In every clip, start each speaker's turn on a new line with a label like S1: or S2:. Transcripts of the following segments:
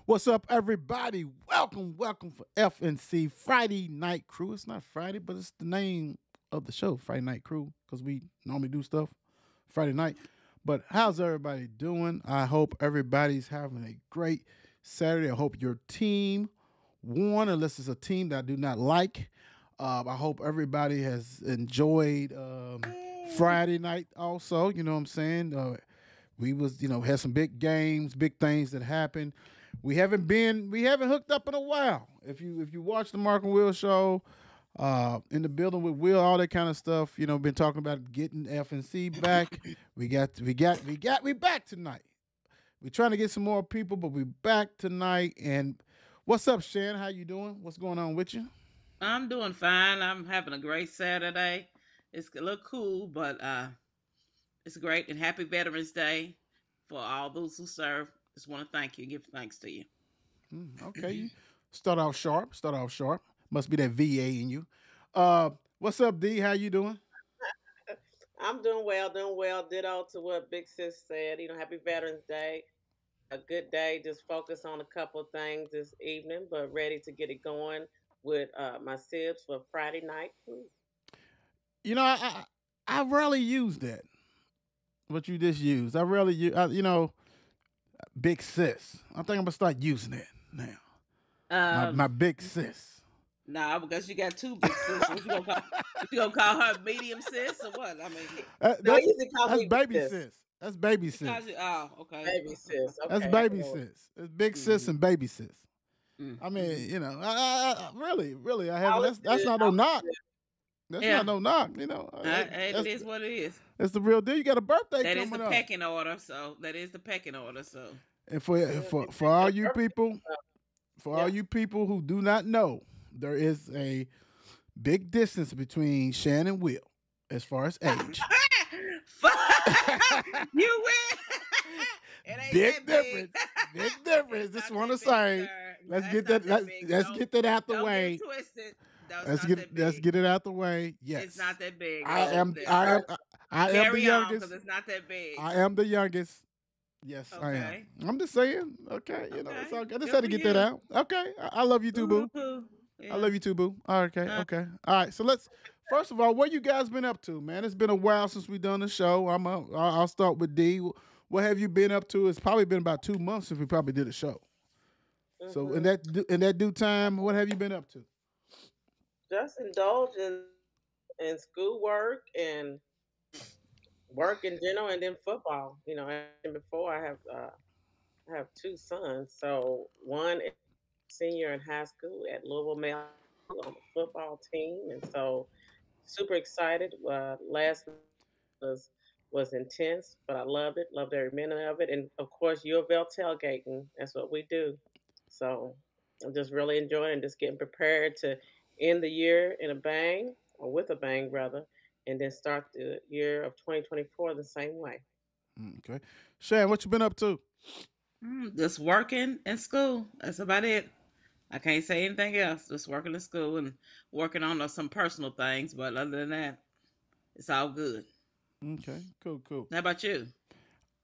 S1: What's up, everybody? Welcome for FNC Friday Night Crew. It's not Friday, but it's the name of the show, Friday Night Crew, because we normally do stuff Friday night. But how's everybody doing? I hope everybody's having a great Saturday. I hope your team won, unless it's a team that I do not like. I hope everybody has enjoyed Friday night also. You know what I'm saying? Had some big games, big things that happened. We haven't hooked up in a while. If you watch the Mark and Will show, in the building with Will, all that kind of stuff, been talking about getting FNC back. We back tonight. We're trying to get some more people, but we back tonight. And what's up, Shan? How you doing? What's going on with you?
S2: I'm doing fine. I'm having a great Saturday. It's a little cool, but it's great. And happy Veterans Day for all those who serve. Just want to thank you, give thanks to you.
S1: Okay, you start off sharp. Start off sharp. Must be that VA in you. What's up, D? How you doing?
S3: I'm doing well, doing well. Ditto to what Big Sis said. Happy Veterans Day. A good day. Just focus on a couple of things this evening, but ready to get it going with my sibs for Friday night. Ooh.
S1: I rarely use that. What you just used. I rarely use. Big sis. I think I'm gonna start using it now. My
S2: Um,
S1: big sis.
S2: nah, because you got two big sisters. You gonna call her medium sis or what? I mean,
S3: No,
S1: That's
S3: you can call
S1: that's
S3: me Big
S1: baby
S3: Sis.
S1: sis. That's baby
S2: she calls
S1: sis.
S2: you. Oh, okay.
S3: Baby sis.
S1: That's
S3: Okay, I can
S1: baby
S3: go.
S1: sis. It's big sis
S2: Mm-hmm.
S1: and baby sis. I
S2: Mm-hmm.
S1: mean, really, I haven't.
S3: All is
S1: That's
S3: good.
S1: not no
S3: All is
S1: knock.
S3: good.
S1: That's not
S2: Yeah,
S1: no knock.
S2: it is what it is.
S1: That's the real deal. You got a birthday
S2: That is the
S1: coming up,
S2: pecking order. So that is the pecking order. So
S1: and
S3: Yeah,
S1: for all you people, for all
S3: yeah.
S1: you people who do not know, there is a big distance between Shan and Will as far as age.
S2: you win. It ain't
S1: Big
S2: that big.
S1: difference. Big difference.
S2: It's
S1: Just
S2: not
S1: want to
S2: that big,
S1: say,
S2: sir.
S1: let's
S2: It's
S1: get that.
S2: not that big.
S1: Let's get that out the
S2: Don't get it
S1: way.
S2: twisted. No, it's not that
S1: Let's
S2: big.
S1: get it out the way.
S2: It's
S1: Yes,
S2: not that big.
S1: I
S2: Let's
S1: am.
S2: let,
S1: I am.
S2: let's
S1: I am the
S2: carry on because
S1: youngest.
S2: it's not that big.
S1: I am the youngest. Yes, I am.
S2: Okay.
S1: I'm just saying. Okay, it's
S2: Okay.
S1: all good. I just
S2: Good
S1: had
S2: for
S1: to get that
S2: you.
S1: out. Okay, I love you too, boo.
S2: Ooh.
S1: I
S2: Yeah.
S1: love you too, boo. Okay,
S2: Uh,
S1: okay. All right. So let's. First of all, what you guys been up to, man? It's been a while since we done the show. I'll start with D. What have you been up to? It's probably been about 2 months since we probably did a show. So
S3: hmm
S1: in that due time, what have you been up to?
S3: Just indulge in schoolwork and work in general, and then football. And before I have two sons. So one is senior in high school at Louisville Male on the football team, and so super excited. Last night was intense, but I loved it. Loved every minute of it, and of course, U of L tailgating. That's what we do. So I'm just really enjoying and just getting prepared to end the year in a bang, or with a bang rather, and then start the year of 2024 the same way.
S1: Okay, Shan, what you been up to?
S2: just working in school. That's about it. I can't say anything else. Just working in school and working on some personal things. But other than that, it's all good.
S1: Okay, cool.
S2: How about you?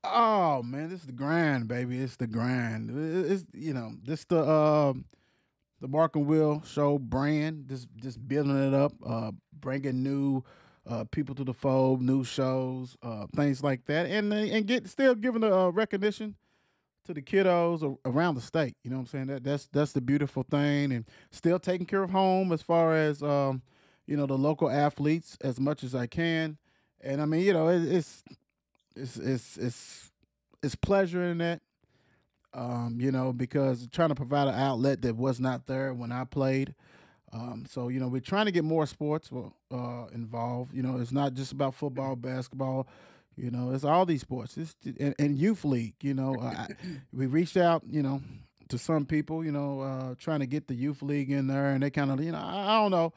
S1: Oh man, this is the grind, baby. It's the grind. It's this the Mark and Will show brand. Just building it up, bringing new people to the fold, new shows, things like that, and get still giving the recognition to the kiddos around the state. You know what I'm saying? That's the beautiful thing, and still taking care of home as far as the local athletes as much as I can. And I mean, it's it's it's it's pleasure in that. Because trying to provide an outlet that was not there when I played. So we're trying to get more sports involved. It's not just about football, basketball. It's all these sports. And youth league. We reached out. To some people. Trying to get the youth league in there, and they kind of. I don't know,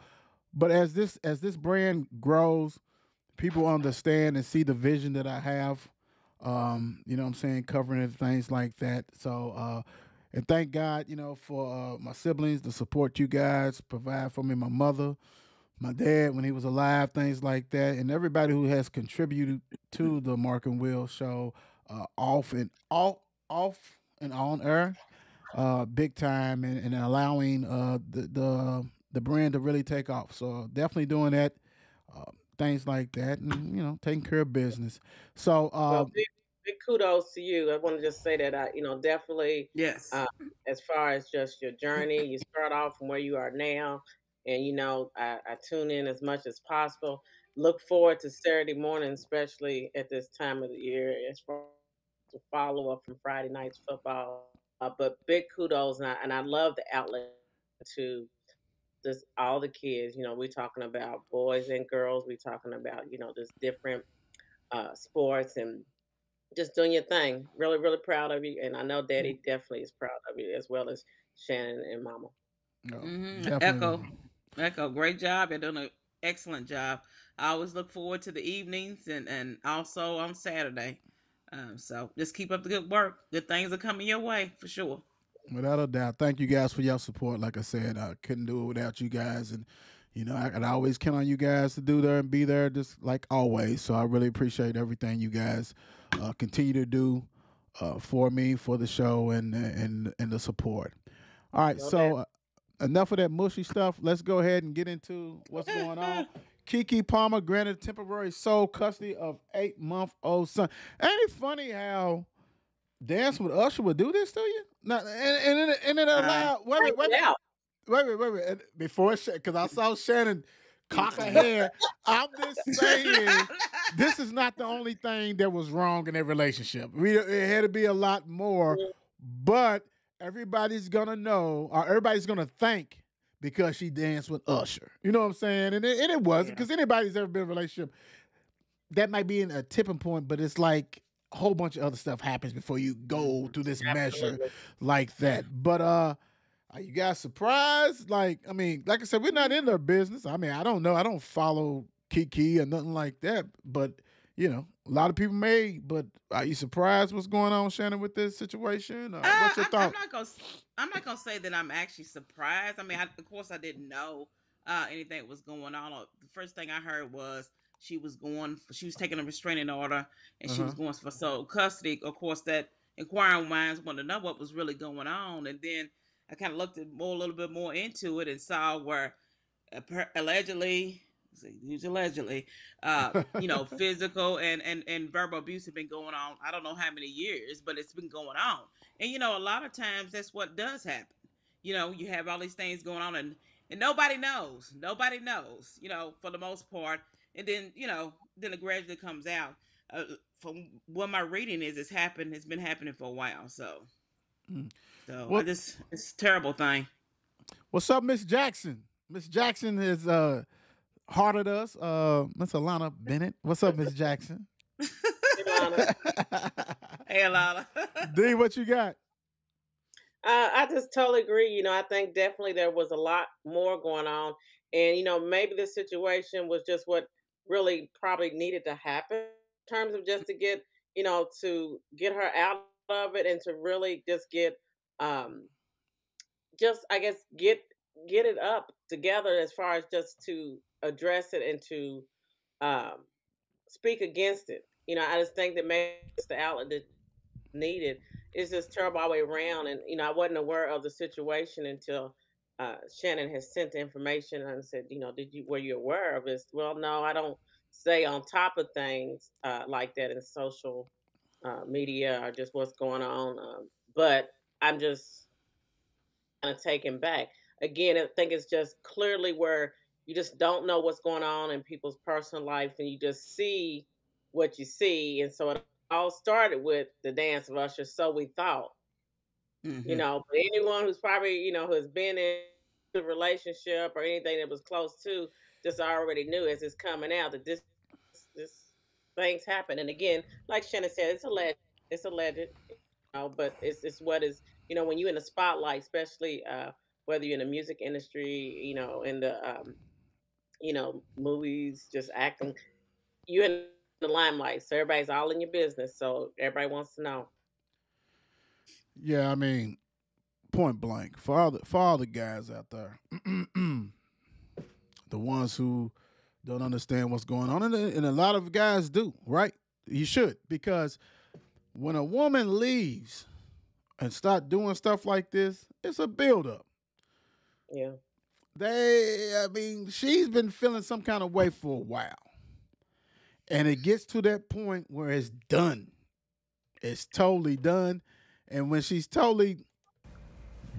S1: but as this brand grows, people understand and see the vision that I have. You know what I'm saying, covering it, things like that. So and thank God, for my siblings, the support you guys provide for me, my mother, my dad when he was alive, things like that, and everybody who has contributed to the Mark and Will show off and on air. big time, and allowing the brand to really take off. So definitely doing that, things like that, and taking care of business. So
S3: Well, big kudos to you. I want to just say that definitely,
S2: Yes.
S3: uh, as far as just your journey, you start off from where you are now, and I tune in as much as possible. Look forward to Saturday morning, especially at this time of the year, as far as the follow up from Friday night's football. But big kudos, and I love the outlet to just all the kids. We're talking about boys and girls. We're talking about just different sports and just doing your thing. Really, really proud of you, and I know Daddy definitely is proud of you as well as Shannon and Mama.
S1: definitely.
S2: Echo, Echo. Great job. You're doing an excellent job. I always look forward to the evenings and also on Saturday. So just keep up the good work. Good things are coming your way for sure.
S1: Without a doubt. Thank you guys for your support. Like I said, I couldn't do it without you guys. And, I could always count on you guys to do there and be there just like always. So I really appreciate everything you guys continue to do for me, for the show, and the support. All right.
S3: No doubt.
S1: So enough of that mushy stuff. Let's go ahead and get into what's going on. Kiki Palmer granted temporary sole custody of 8-month-old son. Ain't it funny how Dance with Usher would do this to you? No, and it
S2: Uh,
S1: allowed. Wait, wait,
S3: Find
S1: wait,
S3: it out.
S1: wait. Before, because I saw Shannon cock her head. I'm just saying, this is not the only thing that was wrong in their relationship. It had to be a lot more, but everybody's gonna know, or everybody's gonna think because she danced with Usher. You know what I'm saying? And it wasn't,
S2: yeah.
S1: because anybody's ever been in a relationship, that might be in a tipping point, but it's like a whole bunch of other stuff happens before you go
S2: Mhm.
S1: through this measure
S3: Absolutely.
S1: like that. But are you guys surprised? Like, I mean, like I said, we're not in their business. I mean, I don't know. I don't follow Kiki or nothing like that. But a lot of people may. But are you surprised what's going on, Shannon, with this situation? What's your
S2: I'm
S1: thought?
S2: not gonna. I'm not gonna say that I'm actually surprised. I mean, of course, I didn't know anything was going on. The first thing I heard was she was taking a restraining order, and
S1: Uh
S2: she
S1: huh.
S2: was going for sole custody. Of course, that inquiring minds wanted to know what was really going on, and then I kind of looked at a little bit more into it and saw where allegedly, use allegedly, physical and verbal abuse have been going on. I don't know how many years, but it's been going on. And a lot of times that's what does happen. You have all these things going on, and nobody knows. Nobody knows. For the most part. And then then it gradually comes out. From what my reading is, it's been happening for a while. So I
S1: what
S2: just it's a terrible thing.
S1: What's up, Miss Jackson? Miss Jackson is hearted us. Miss Alana Bennett. What's up, Miss Jackson?
S3: Hey, Lana.
S2: Hey, Alana.
S1: D, what you got?
S3: I just totally agree. I think definitely there was a lot more going on. And, maybe this situation was just what really probably needed to happen in terms of just to get her out of it and to really just um, I guess, get it up together as far as just to address it and to um, speak against it. I just think that maybe it's the outlet that needed. It's just terrible all the way around. And I wasn't aware of the situation until Shannon has sent the information and said, were you aware of this? Well, no, I don't stay on top of things like that in social media or just what's going on. But I'm just kind of taken back. Again, I think it's just clearly where you just don't know what's going on in people's personal life and you just see what you see. And so it all started with the dance of Usher, so we thought.
S2: Hmm.
S3: But anyone who's probably, who has been in a relationship or anything that was close to just already knew as it's coming out that this things happen. And again, like Shannon said, it's alleged, but it's what is, when you're in the spotlight, especially whether you're in the music industry, in the movies, just acting, you're in the limelight. So everybody's all in your business. So everybody wants to know.
S1: Yeah, I mean, point blank for all the guys out there, the ones who don't understand what's going on, and a lot of guys do, right? You should, because when a woman leaves and start doing stuff like this, it's a buildup.
S3: Yeah.
S1: I mean, she's been feeling some kind of way for a while. And it gets to that point where it's done. It's totally done. And when she's totally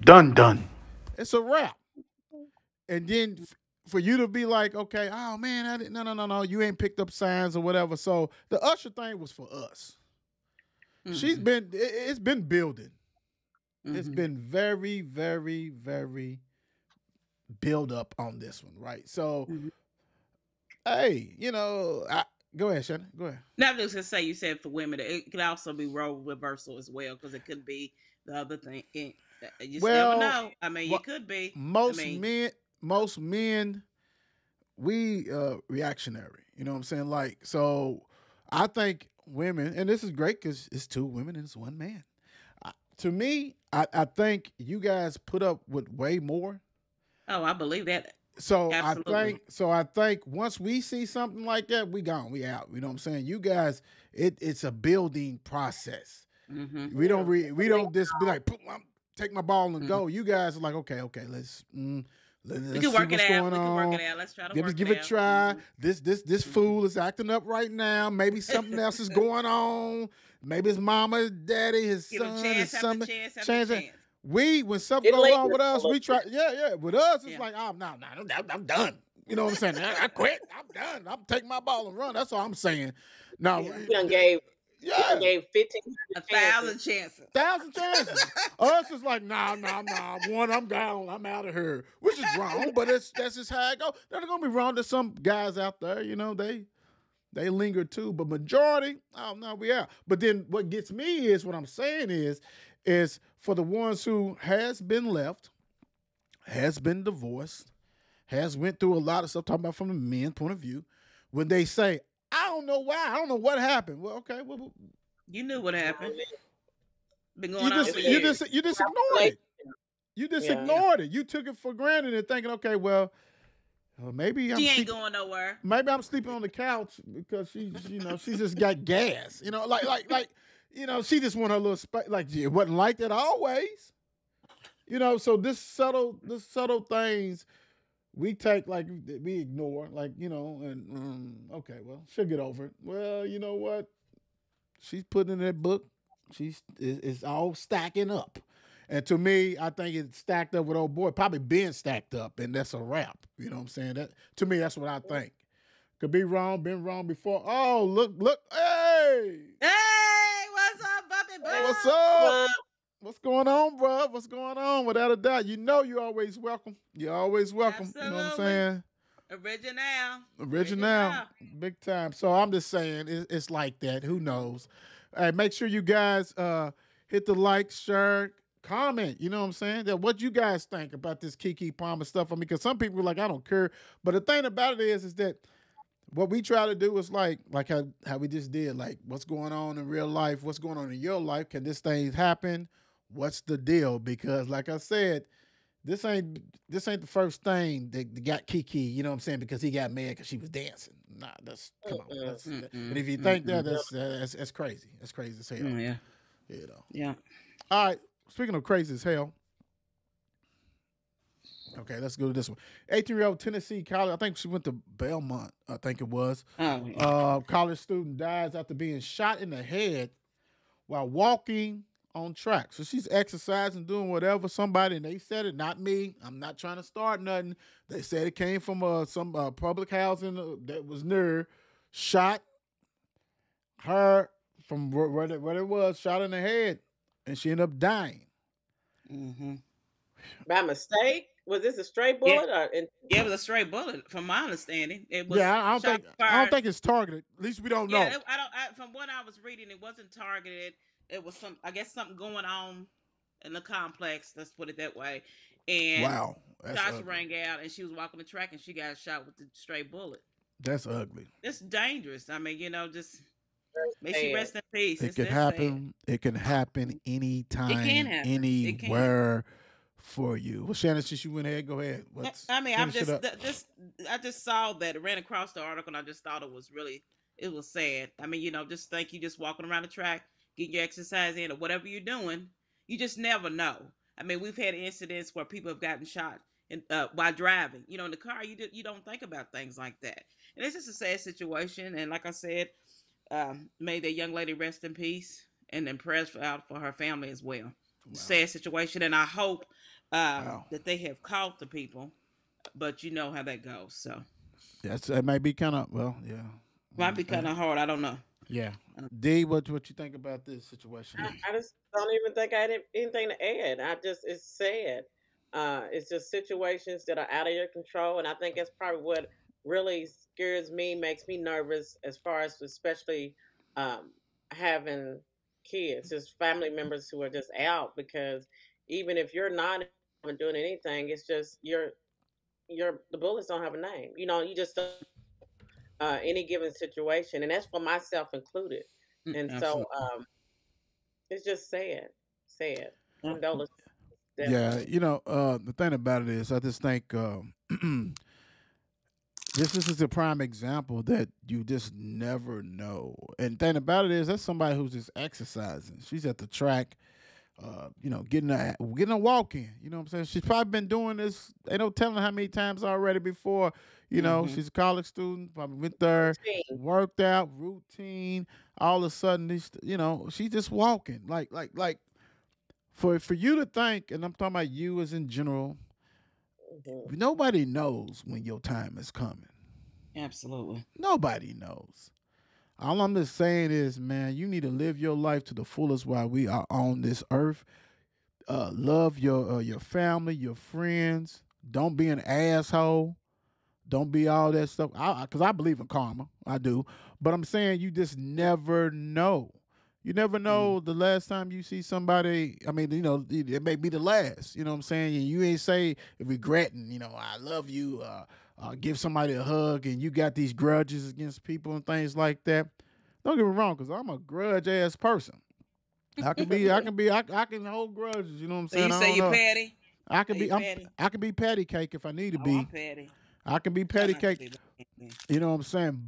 S1: done, it's a wrap. And then for you to be like, okay, oh man, no, you ain't picked up signs or whatever. So the Usher thing was for us.
S2: Mm-hmm.
S1: It's been building. It's
S2: Mm-hmm.
S1: been very, very, very build up on this one, right? So,
S2: Mm-hmm.
S1: hey, go ahead, Shannon. Go ahead.
S2: Now, I'm just gonna say, you said for women, it could also be role reversal as well, because it could be the other thing. You just never
S1: Well,
S2: know. I mean, it
S1: what
S2: could be. I
S1: most
S2: mean,
S1: men, most men, we reactionary. You know what I'm saying? Like, so I think women, and this is great because it's two women and it's one man. To me, I think you guys put up with way more.
S2: oh, I believe that
S1: So I
S2: absolutely.
S1: think so I think once we see something like that, we gone, we out. You know what I'm saying? You guys, it's a building process.
S2: Mm-hmm.
S3: Yeah.
S1: We don't just be like, take my ball and
S2: Mm-hmm.
S1: go. You guys are like, okay,
S2: We
S1: let's
S2: can
S1: see
S2: work it
S1: what's
S2: out.
S1: going
S2: We can work
S1: on.
S2: it out. Let's try to
S1: Let's
S2: work it
S1: give it a
S2: out.
S1: try.
S2: Mm-hmm.
S1: This
S2: Mm-hmm.
S1: fool is acting up right now. Maybe something else is going on. Maybe his mama, his daddy, his
S2: Give them
S1: son, his
S2: chance after
S1: son.
S2: chance after
S1: Chance.
S2: chance.
S1: When something
S3: It
S1: go wrong
S3: lingers
S1: with
S3: a
S1: us,
S3: little
S1: we try.
S3: bit.
S1: Yeah. With us, it's
S2: Yeah.
S1: like, oh no, I'm done. You know what I'm saying? I quit. I'm done. I'm taking my ball and run. That's all I'm saying. Now,
S2: Yeah.
S3: We done
S1: yeah,
S3: gave 1,500
S2: A thousand
S3: chances.
S2: chances.
S1: 1,000 chances. Us is like, nah. One, I'm gone. I'm out of here, which is wrong, but that's just how it go. There's gonna be wrong. There's some guys out there, they linger too, but majority, oh no, we out. But then what gets me is what I'm saying is for the ones who has been left, has been divorced, has went through a lot of stuff. Talking about from the men's point of view, when they say, I don't know why, I don't know what happened. Well, okay, well,
S2: You knew what happened. Been
S1: you
S2: going on
S1: just
S2: for
S3: It's been
S1: you
S2: years.
S1: just you just ignored it.
S3: relationship.
S1: You just
S3: Yeah.
S2: Yeah.
S1: ignored it. You took it for granted and thinking, okay, well, maybe I'm
S2: She ain't
S1: sleeping.
S2: going nowhere.
S1: Maybe I'm sleeping on the couch because she just got gas. She just want her little space. Like it wasn't like that always. So this subtle things we take like we ignore, like and okay, well she'll get over it. Well, you know what? She's putting in that book. It's all stacking up. And to me, I think it's stacked up with old boy, probably being stacked up, and that's a wrap. You know what I'm saying? That to me, that's what I think. Could be wrong, been wrong before. Oh, look, hey,
S2: Hey, what's up, Bobby
S1: hey, what's
S2: Bob?
S1: up? What's going on, bro? What's going on? Without a doubt, you're always welcome. You're always welcome. You know what I'm
S2: Absolutely.
S1: saying?
S2: Original.
S1: Original, big time. So I'm just saying, it's like that. Who knows? Hey, make sure you guys hit the like, share, comment. You know what I'm saying? That what you guys think about this Kiki Palmer stuff. I mean, because some people are like, I don't care. But the thing about it is that what we try to do is like how we just did, like what's going on in real life, what's going on in your life. Can this thing happen? What's the deal? Because like I said, this ain't the first thing that got Kiki, you know what I'm saying, because he got mad because she was dancing. Nah, that's come on.
S3: Mm-mm.
S1: And
S2: Mm-mm,
S1: if you think that,
S2: mm-mm.
S1: that's crazy. That's crazy as hell.
S2: Yeah.
S1: You know.
S2: Yeah.
S1: All right. Speaking of crazy as hell, okay, let's go to this one. 18-year-old Tennessee college. I think she went to Belmont. I think it was.
S2: Oh, yeah.
S1: College student dies after being shot in the head while walking on track. So she's exercising, doing whatever. Somebody, and they said it, not me. I'm not trying to start nothing. They said it came from some public housing that was near. Shot her from where it was, shot in the head, and she ended up dying.
S2: Mm-hmm.
S3: By mistake? Was this a stray
S2: Yeah.
S3: bullet or
S2: Yeah, it was a straight bullet, from my understanding. It was
S1: Yeah,
S2: shot
S1: I don't
S2: fired.
S1: think it's targeted. At least we don't know.
S2: Yeah, I don't. From what I was reading, it wasn't targeted. It was I guess, something going on in the complex. Let's put it that way. And
S1: Wow, that's
S2: shots
S1: ugly.
S2: rang out, and she was walking the track, and she got shot with the straight bullet.
S1: That's ugly.
S2: It's dangerous. I mean, just may she
S3: sad?
S2: rest in peace.
S1: It
S2: It's
S1: can
S2: that's sad.
S1: happen. It can happen
S2: It can
S1: anytime,
S2: happen. It can.
S1: anywhere for you. Well, Shannon, since you went ahead, go ahead.
S2: I mean,
S1: Finish it up.
S2: I just saw that, ran across the article, and I just thought it was sad. I mean, just think you just walking around the track, getting your exercise in, or whatever you're doing, You just never know. I mean, we've had incidents where people have gotten shot while driving. You know, in the car, you don't think about things like that, and it's just a sad situation. And like I said, may that young lady rest in peace, and then prayers out for her family as well.
S1: Wow.
S2: Sad situation, and I hope
S1: Wow.
S2: that they have caught the people, but you know how that goes. So
S1: Yes, it might be kind of well, yeah.
S2: might be kind of hard. I don't know.
S1: Yeah. D, what you think about this situation here?
S3: I just don't even think I had anything to add. I just it's sad. It's just situations that are out of your control, and I think that's probably what really scares me, makes me nervous, as far as especially um, having kids, just family members who are just out. Because even if you're not doing anything, it's just your the bullets don't have a name. You know, you just don't any given situation, and that's for myself included. And so
S2: Absolutely.
S3: it's just sad, sad.
S2: Yeah.
S3: Condolences,
S1: Yeah,
S3: definitely.
S1: the thing about it is, I just think this is a prime example that you just never know. And thing about it is, that's somebody who's just exercising. She's at the track, getting a walk in. You know what I'm saying? She's probably been doing this. They don't telling how many times already before.
S2: Mm-hmm.
S1: She's a college student. Probably went there,
S3: Routine.
S1: worked out, routine. All of a sudden, she's just walking. Like for you to think, and I'm talking about you as in general.
S3: Hmm.
S1: Nobody knows when your time is coming.
S2: Absolutely.
S1: Nobody knows. All I'm just saying is, man, you need to live your life to the fullest while we are on this earth. Love your family, your friends. Don't be an asshole. Don't be all that stuff. Because I believe in karma. I do. But I'm saying you just never know. You never
S2: Mm.
S1: know the last time you see somebody. I mean, it may be the last. You know what I'm saying? And you ain't say regretting, I love you. Give somebody a hug, and you got these grudges against people and things like that. Don't get me wrong, because I'm a grudge ass person. I can hold grudges. You know what I'm
S2: So
S1: saying?
S2: you
S1: I
S2: say
S1: don't
S2: you
S1: know.
S2: patty?
S1: I
S2: Are
S1: can
S2: you
S1: be
S2: patty?
S1: I can be patty cake if I need to
S2: Oh, I'm
S1: be.
S2: patty.
S1: I can be
S2: Try
S1: patty
S2: not to
S1: cake.
S2: be, but I can be.
S1: You know what I'm saying?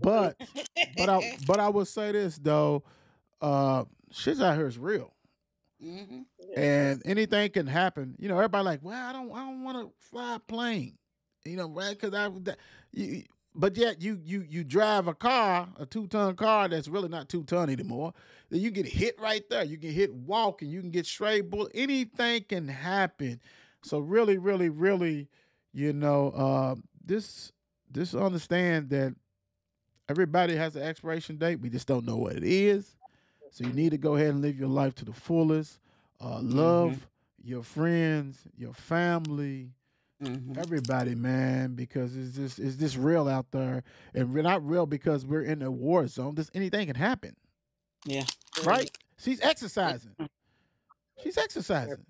S1: But I would say this though, shit out here is real.
S2: Mm-hmm.
S1: And
S3: Yes.
S1: anything can happen. Everybody like, well, I don't want to fly a plane. Right? Because you, but yet you drive a car, a 2-ton car that's really not 2 ton anymore. Then you get hit right there. You can hit walking. You can get straight bullet. Anything can happen. So really, really, really, you know, uh, this this understand that everybody has an expiration date. We just don't know what it is. So you need to go ahead and live your life to the fullest.
S2: Mm-hmm.
S1: Love your friends, your family,
S2: Mm-hmm.
S1: everybody, man, because it's just real out there, and we're not real because we're in a war zone. This anything can happen,
S2: Yeah.
S3: Mm.
S1: right? She's exercising. She's exercising.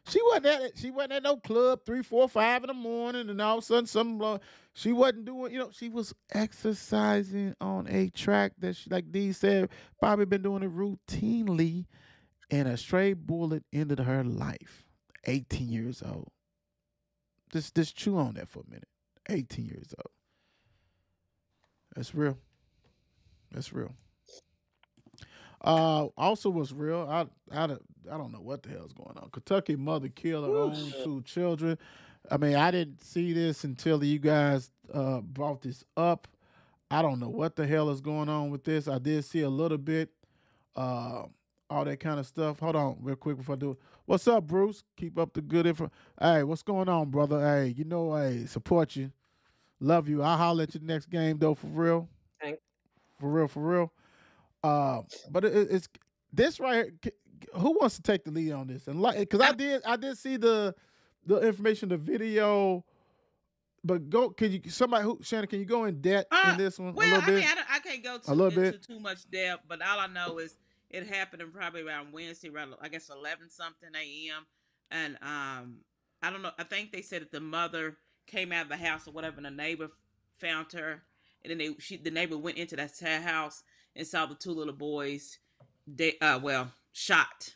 S1: She wasn't at no club 3, 4, 5 in the morning, and all of a sudden she wasn't doing. She was exercising on a track that she, like Dee said, probably been doing it routinely, and a stray bullet ended her life. 18 years old. Just chew on that for a minute. 18 years old. That's real. That's real. Also was real. I don't know what the hell's going on. Kentucky mother killed her
S3: Whew.
S1: own 2 children. I mean, I didn't see this until you guys brought this up. I don't know what the hell is going on with this. I did see a little bit, uh, all that kind of stuff. Hold on, real quick before I do it. What's up, Bruce? Keep up the good info. Hey, what's going on, brother? Hey, hey, support you. Love you. I'll holler at you next game, though, for real.
S3: Thank
S1: For real, for real. But it's this right here. Who wants to take the lead on this? And like, because
S2: I'm,
S1: I did see the information, the video. But can you somebody who Shannon? Can you go in depth in
S2: uh,
S1: this one a
S2: well,
S1: little
S2: I mean,
S1: bit?
S2: I can't go
S1: A little
S2: into
S1: bit.
S2: too much depth, but all I know is it happened in probably around Wednesday, around I guess 11 something a.m. And I don't know. I think they said that the mother came out of the house or whatever, and the neighbor found her, and then the neighbor went into that house and saw the two little boys, they shot.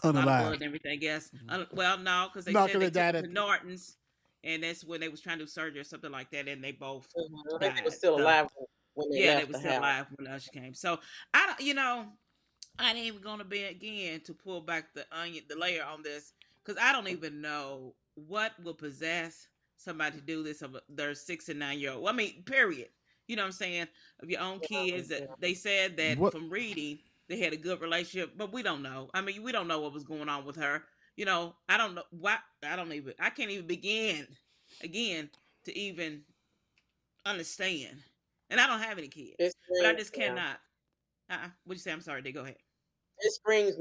S2: A lot of blood
S1: Unalive.
S2: and everything else. Well, no, because they
S1: No,
S2: said
S1: because
S2: they
S1: they
S2: took
S1: died
S2: them
S1: at.
S2: to Norton's, and that's when they was trying to do surgery or something like that, and they both
S3: you. I think they were
S2: died.
S3: still
S2: So
S3: alive when they
S2: yeah, and they
S3: left
S2: were
S3: the
S2: still
S3: house.
S2: alive when Usher came. So I don't, I ain't even gonna begin to pull back the onion, the layer on this, because I don't even know what will possess somebody to do this of their 6 and 9 year old. Well, I mean, period. You know what I'm saying? Of your own kids. That
S3: Yeah.
S2: they said that
S1: What?
S2: from reading they had a good relationship, but we don't know. I mean, we don't know what was going on with her. I don't know why. I can't even begin again to even understand. And I don't have any kids,
S3: It
S2: but I
S3: brings,
S2: just
S3: yeah,
S2: cannot. What'd you say? I'm sorry. They go ahead.
S3: it brings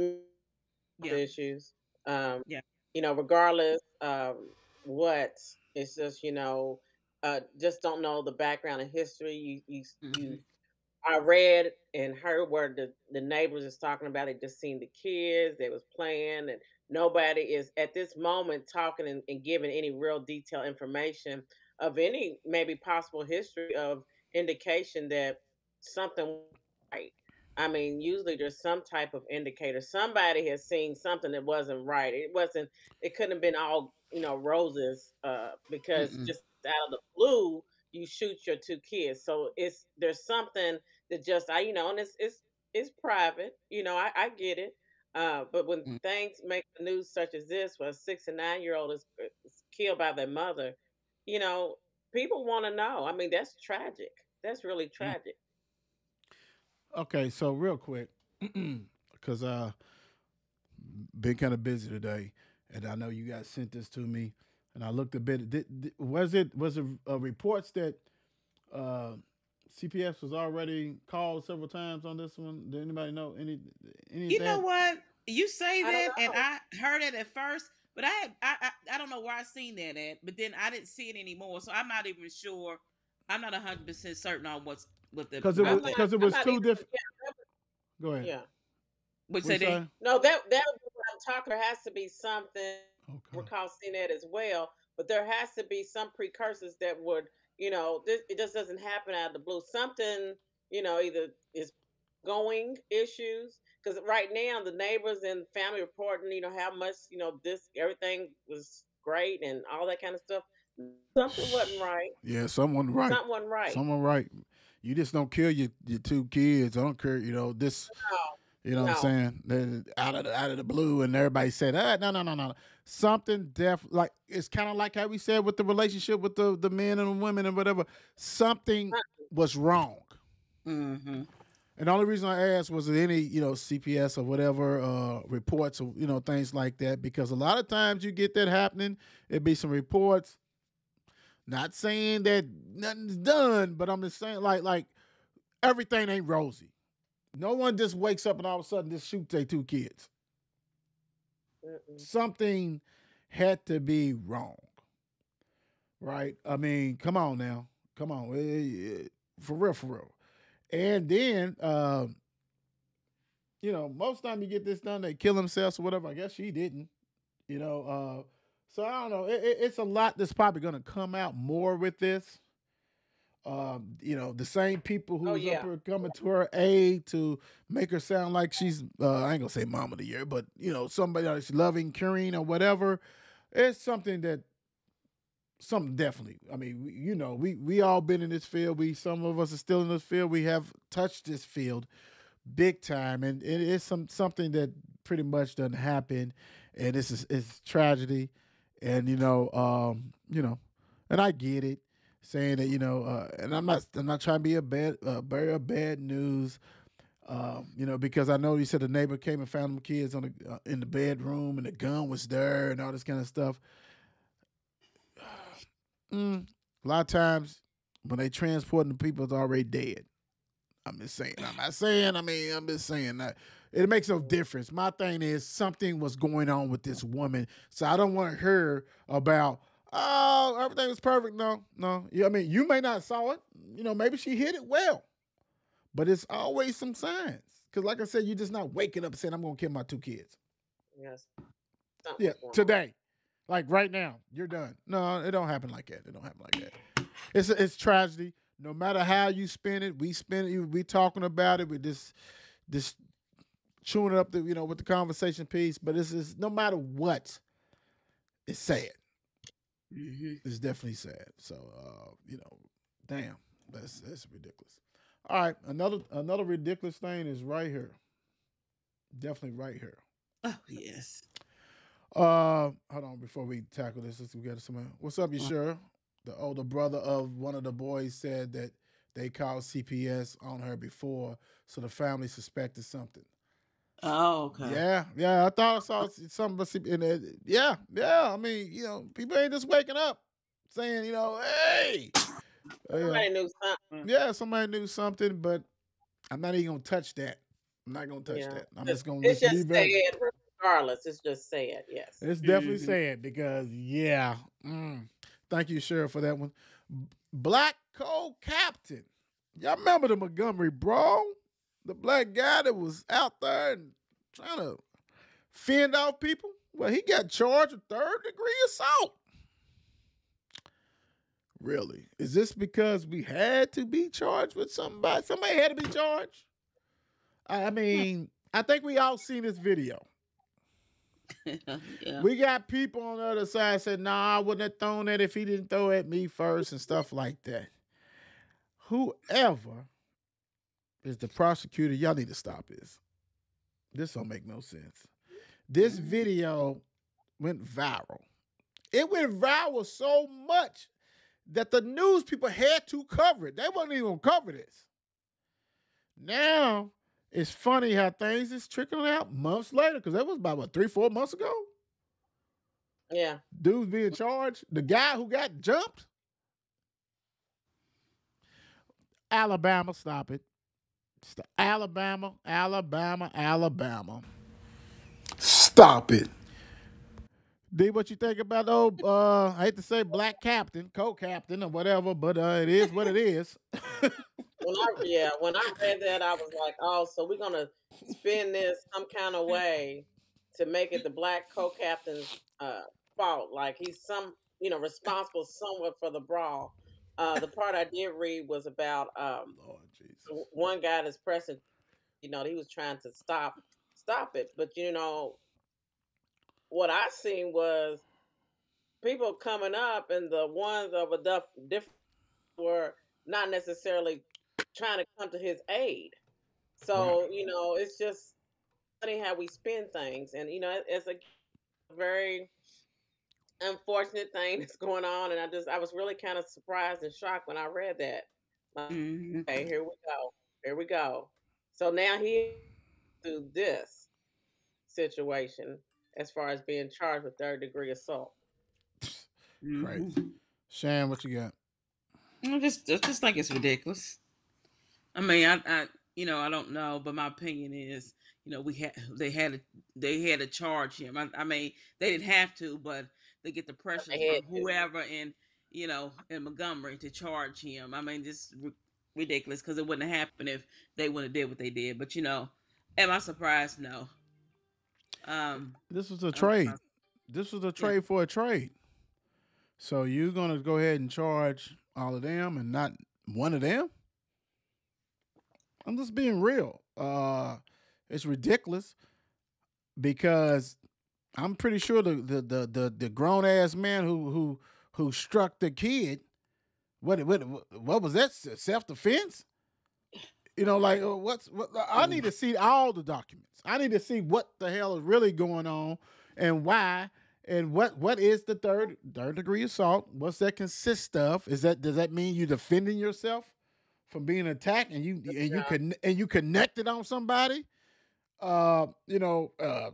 S2: Yeah,
S3: issues. Um,
S2: yeah.
S3: Regardless what, it's just just don't know the background and history. You
S2: Hmm.
S3: I read and heard where the neighbors is talking about it, just seeing the kids, they was playing, and nobody is at this moment talking and giving any real detailed information of any maybe possible history of indication that something right. I mean, usually there's some type of indicator. Somebody has seen something that wasn't right. It couldn't have been all, roses, because
S1: Mm-mm.
S3: just out of the blue, you shoot your two kids. So there's something that just and it's private. I get it. But when
S1: Mm.
S3: things make the news such as this, where a 6 and 9 year old is killed by their mother, you know, people want to know. I mean, that's tragic. That's really
S1: Mm.
S3: tragic.
S1: Okay, so real quick, because been kind of busy today, and I know you guys sent this to me, and I looked a bit. Was it reports that uh, CPS was already called several times on this one? Did anybody know any of
S2: You know
S1: that?
S2: what? You say
S3: I don't
S2: that, and
S3: know.
S2: I heard it at first, but I don't know where I seen that at. But then I didn't see it anymore, so I'm not even sure. I'm not 100% certain on what the
S1: Because it was
S3: I'm
S2: what
S3: not.
S2: the
S1: because it
S3: I'm
S1: was
S3: not
S1: two
S3: either.
S1: different.
S3: Yeah. That was,
S1: Go ahead.
S3: yeah.
S2: would
S1: What you
S2: say they.
S1: say?
S3: No, that was what I'm talking. There has to be something.
S1: Okay.
S3: Recall seeing that as well, but there has to be some precursors that would, it just doesn't happen out of the blue. Something, either is going issues because right now the neighbors and family reporting, how much, this everything was great and all that kind of stuff. Something wasn't right.
S1: Yeah, someone right.
S3: Something wasn't right.
S1: Someone right. You just don't kill your two kids. I don't care. This. You know
S3: No,
S1: what I'm
S3: no.
S1: saying? Out of the blue, and everybody said, no, no, no, no. Something like it's kind of like how we said with the relationship with the men and the women and whatever. Something was wrong.
S2: Mm-hmm.
S1: And the only reason I asked was there any CPS or whatever reports or things like that, because a lot of times you get that happening. It'd be some reports, not saying that nothing's done, but I'm just saying like everything ain't rosy. No one just wakes up and all of a sudden just shoots their two kids.
S3: Mm-mm.
S1: Something had to be wrong, right? I mean, come on now, come on, for real, for real. And then, most time you get this done, they kill themselves or whatever. I guess she didn't, you know. So I don't know. It's a lot that's probably going to come out more with this. The same people
S3: Oh
S1: who's up
S3: yeah.
S1: here coming to her aid to make her sound like she's I ain't gonna say mom of the year, but somebody that's loving, caring, or whatever. It's something definitely. I mean, we all been in this field. Some of us are still in this field. We have touched this field big time, and it is something that pretty much doesn't happen, and it's tragedy, and and I get it, saying that and I'm not trying to be a bad bearer of bad news, because I know you said the neighbor came and found them kids on in the bedroom, and the gun was there, and all this kind of stuff. A lot of times when they transporting the people, it's already dead. I'm just saying. I'm not saying. I mean, I'm just saying that it makes no difference. My thing is something was going on with this woman, so I don't want to hear about. Oh, everything was perfect. No, no. Yeah, I mean, you may not saw it. Maybe she hit it well, but it's always some signs. Because, like I said, you're just not waking up saying, "I'm going to kill my two kids."
S3: Yes. Something
S1: Yeah,
S3: was wrong.
S1: today, like right now, you're done. No, it don't happen like that. It don't happen like that. It's tragedy. No matter how you spin it, we spin it. We talking about it. We just chewing it up with the conversation piece. But it's no matter what, it's sad.
S2: Mm-hmm.
S1: It's definitely sad. So damn, that's ridiculous. All right, another ridiculous thing is right here. Definitely right here.
S2: Oh yes.
S1: Hold on before we tackle this. We got somebody. What's up, you sure? The older brother of one of the boys said that they called CPS on her before, so the family suspected something.
S2: Oh, okay.
S1: Yeah, yeah. I thought I saw something, but yeah, yeah. I mean, people ain't just waking up saying, hey, you know,
S3: Somebody knew something.
S1: yeah, somebody knew something, but I'm not even gonna touch that. I'm not gonna touch
S3: Yeah.
S1: that. I'm just gonna
S3: It's
S1: just
S3: just
S1: leave it.
S3: sad regardless. It's just sad, yes.
S1: It's definitely
S2: Mm-hmm.
S1: sad because yeah. Thank you, Sheriff, for that one. Black co-captain. Y'all remember the Montgomery bro? The black guy that was out there and trying to fend off people? Well, he got charged with third-degree assault. Really? Is this because we had to be charged with somebody? Somebody had to be charged? I mean, I think we all seen this video.
S2: Yeah.
S1: We got people on the other side said, nah, I wouldn't have thrown it if he didn't throw at me first and stuff like that. Whoever is the prosecutor, y'all need to stop this. This don't make no sense. This video went viral. It went viral so much that the news people had to cover it. They wasn't even gonna cover this. Now it's funny how things is trickling out months later, because that was about what, 3-4 months ago?
S3: Yeah.
S1: Dude's being charged. The guy who got jumped. Alabama, stop it. Alabama, Alabama, Alabama. Stop it. D, what you think about old, I hate to say black captain, co-captain or whatever, but it is what it is.
S3: When I read that, I was like, oh, so we're gonna spin this some kind of way to make it the black co-captain's fault. Like he's responsible somewhat for the brawl. The part I did read was about
S1: Lord Jesus.
S3: one guy that's pressing, he was trying to stop it. But what I seen was people coming up, and the ones of a different were not necessarily trying to come to his aid.
S1: Right.
S3: So it's just funny how we spin things, and it's a very unfortunate thing that's going on. And I was really kind of surprised and shocked when I read that. Like,
S2: Mm-hmm.
S3: okay, here we go, here we go. So now he do this situation as far as being charged with third-degree assault.
S1: Crazy. Shan, what you got?
S2: I just think it's ridiculous. I mean, I don't know, but my opinion is, they had to charge him. I mean, they didn't have to, but they get the
S3: But
S2: pressures
S3: they had
S2: from
S3: to.
S2: whoever in Montgomery to charge him. I mean, just ridiculous, because it wouldn't have happened if they wouldn't have did what they did. But am I surprised? No. Um,
S1: This was a
S2: I'm
S1: trade. This was a
S2: yeah.
S1: trade for a trade. So you're gonna go ahead and charge all of them and not one of them? I'm just being real. It's ridiculous because I'm pretty sure the grown ass man who struck the kid. What was that? Self defense? Like what? I need to see all the documents. I need to see what the hell is really going on and why. And what is the third degree assault? What's that consist of? Does that mean you defending yourself from being attacked and you connected on somebody? Uh, you know, uh,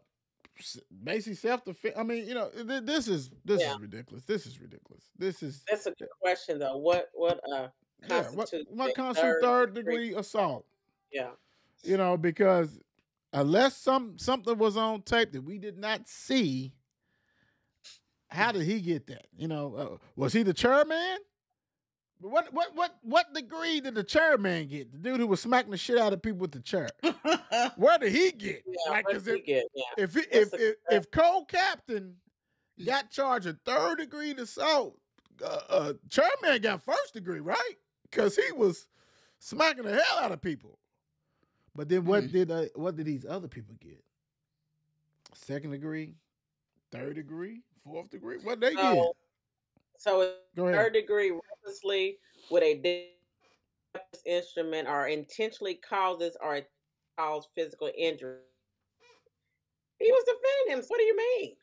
S1: Basically self defense. I mean, this
S3: Yeah,
S1: is ridiculous. This is ridiculous. This is
S3: that's a good question though. What
S1: yeah. What
S3: constitutes
S1: what
S3: a
S1: constitutes
S3: third
S1: third
S3: degree
S1: degree
S3: assault?
S1: assault?
S3: Yeah,
S1: Because unless something was on tape that we did not see, how did he get that? Was he the chairman? What degree did the chairman get? The dude who was smacking the shit out of people with the chair. Where did he get?
S3: yeah.
S1: Like,
S3: What
S1: cause
S3: did he get? Yeah,
S1: if
S3: that's a
S1: if Cole Captain got charged a third degree assault, chairman got first degree, right? Because he was smacking the hell out of people. But then what did these other people get? Second degree, third degree, fourth degree. What they get?
S3: so so it's
S1: Go ahead.
S3: third degree recklessly with a dangerous instrument or intentionally causes or cause physical injury. He was defending him. What do you mean?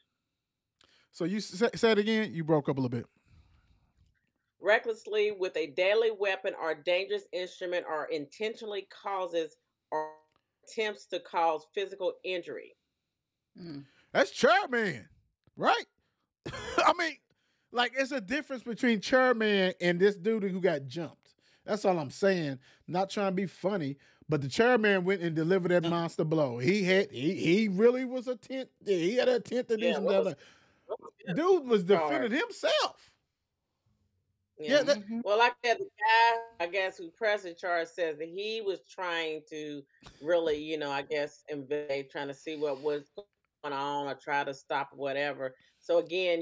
S1: So you say it again. You broke up a little bit.
S3: Recklessly with a deadly weapon or dangerous instrument or intentionally causes or attempts to cause physical injury.
S1: That's chairman, right? I mean, like it's a difference between chairman and this dude who got jumped. That's all I'm saying. Not trying to be funny, but the chairman went and delivered that monster blow. He really was a tent. He had a tent to do
S3: Yeah,
S1: some
S3: what
S1: other.
S3: was his
S1: Dude was defending
S3: charge?
S1: himself. Yeah,
S3: Yeah.
S1: that,
S3: Well, like I said, the guy, I guess, who pressed the charge says that he was trying to really, I guess, invade, trying to see what was going on or try to stop or whatever. So again,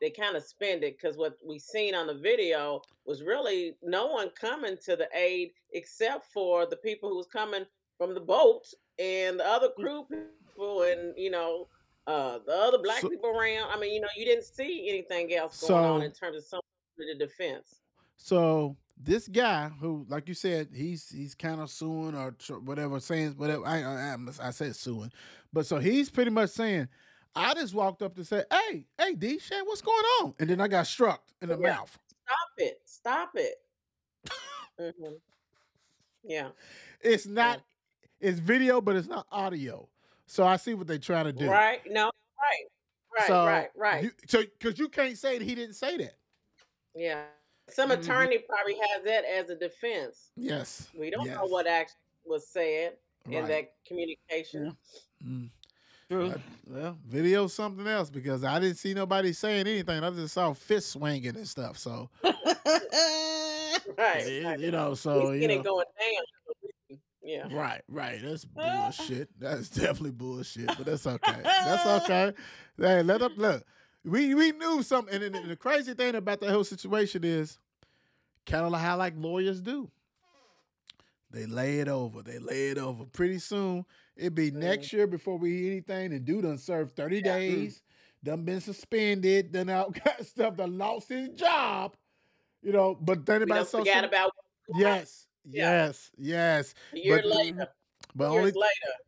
S3: they kind of spend it because what we seen on the video was really no one coming to the aid except for the people who was coming from the boat and the other crew people and the other black
S1: so,
S3: people around. I mean, you didn't see anything else going on in
S1: so
S3: terms of some of the defense.
S1: So this guy who, like you said, he's kind of suing or whatever, saying whatever. I said suing, but so he's pretty much saying, I just walked up to say, hey, D, Shan, what's going on? And then I got struck in the
S3: Yeah.
S1: mouth.
S3: Stop it. hmm Yeah.
S1: It's not, it's video, but it's not audio. So I see what they're trying to do.
S3: Right. No. Right.
S1: Because you can't say that he didn't say that.
S3: Yeah. Some attorney probably has that as a defense.
S1: Yes.
S3: We don't know what actually was said in that communication.
S1: Yeah. True. Well, video's something else because I didn't see nobody saying anything. I just saw fist swinging and stuff. So,
S3: right.
S1: So
S3: it going down. Yeah.
S1: Right. That's bullshit. That's definitely bullshit. But that's okay. That's okay. Hey, let up. Look, we knew something. And the crazy thing about the whole situation is, kind of how like lawyers do. They lay it over. Pretty soon, it'd be next year before we hear anything. The dude done served 30 days, done been suspended, done all kind of stuff, done lost his job. But then about social.
S3: Forget about.
S1: Yes. A
S3: year later.
S1: But only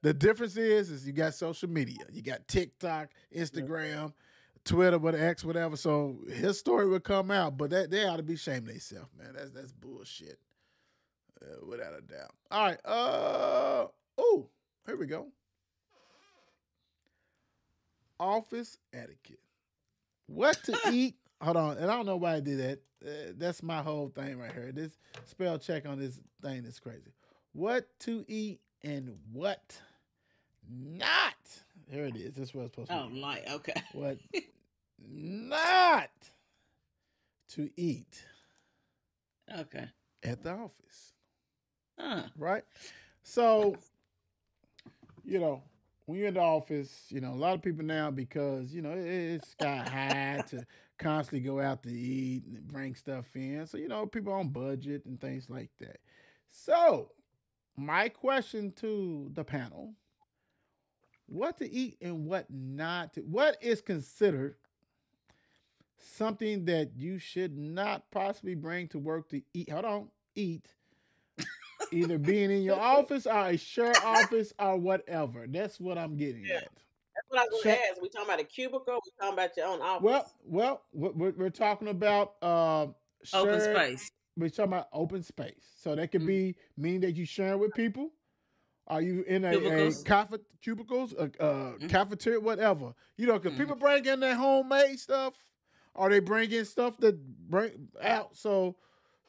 S1: the difference is you got social media. You got TikTok, Instagram, Twitter, X, whatever. So his story would come out, but they ought to be ashamed of themselves, man. That's bullshit. Without a doubt. All right. Here we go. Office etiquette. What to eat? Hold on. And I don't know why I did that. That's my whole thing right here. This spell check on this thing is crazy. What to eat and what not. Here it is. This is what it's supposed to be.
S2: Oh, okay.
S1: What not to eat.
S2: Okay.
S1: At the office.
S2: Right?
S1: So, when you're in the office, a lot of people now, because, it's sky high to constantly go out to eat and bring stuff in. So, people on budget and things like that. So, my question to the panel, what to eat and what not to, what is considered something that you should not possibly bring to work to eat? Eat. Either being in your office or a shared office or whatever. That's what I'm getting at.
S3: That's what I was going to ask. We talking about a cubicle? We talking about your own office?
S1: Well, we're talking about shared,
S2: open space.
S1: We're talking about open space. So that could be meaning that you sharing with people. Are you in a cubicles, cafeteria, whatever? Because people bring in their homemade stuff, or they bring in stuff that bring out. So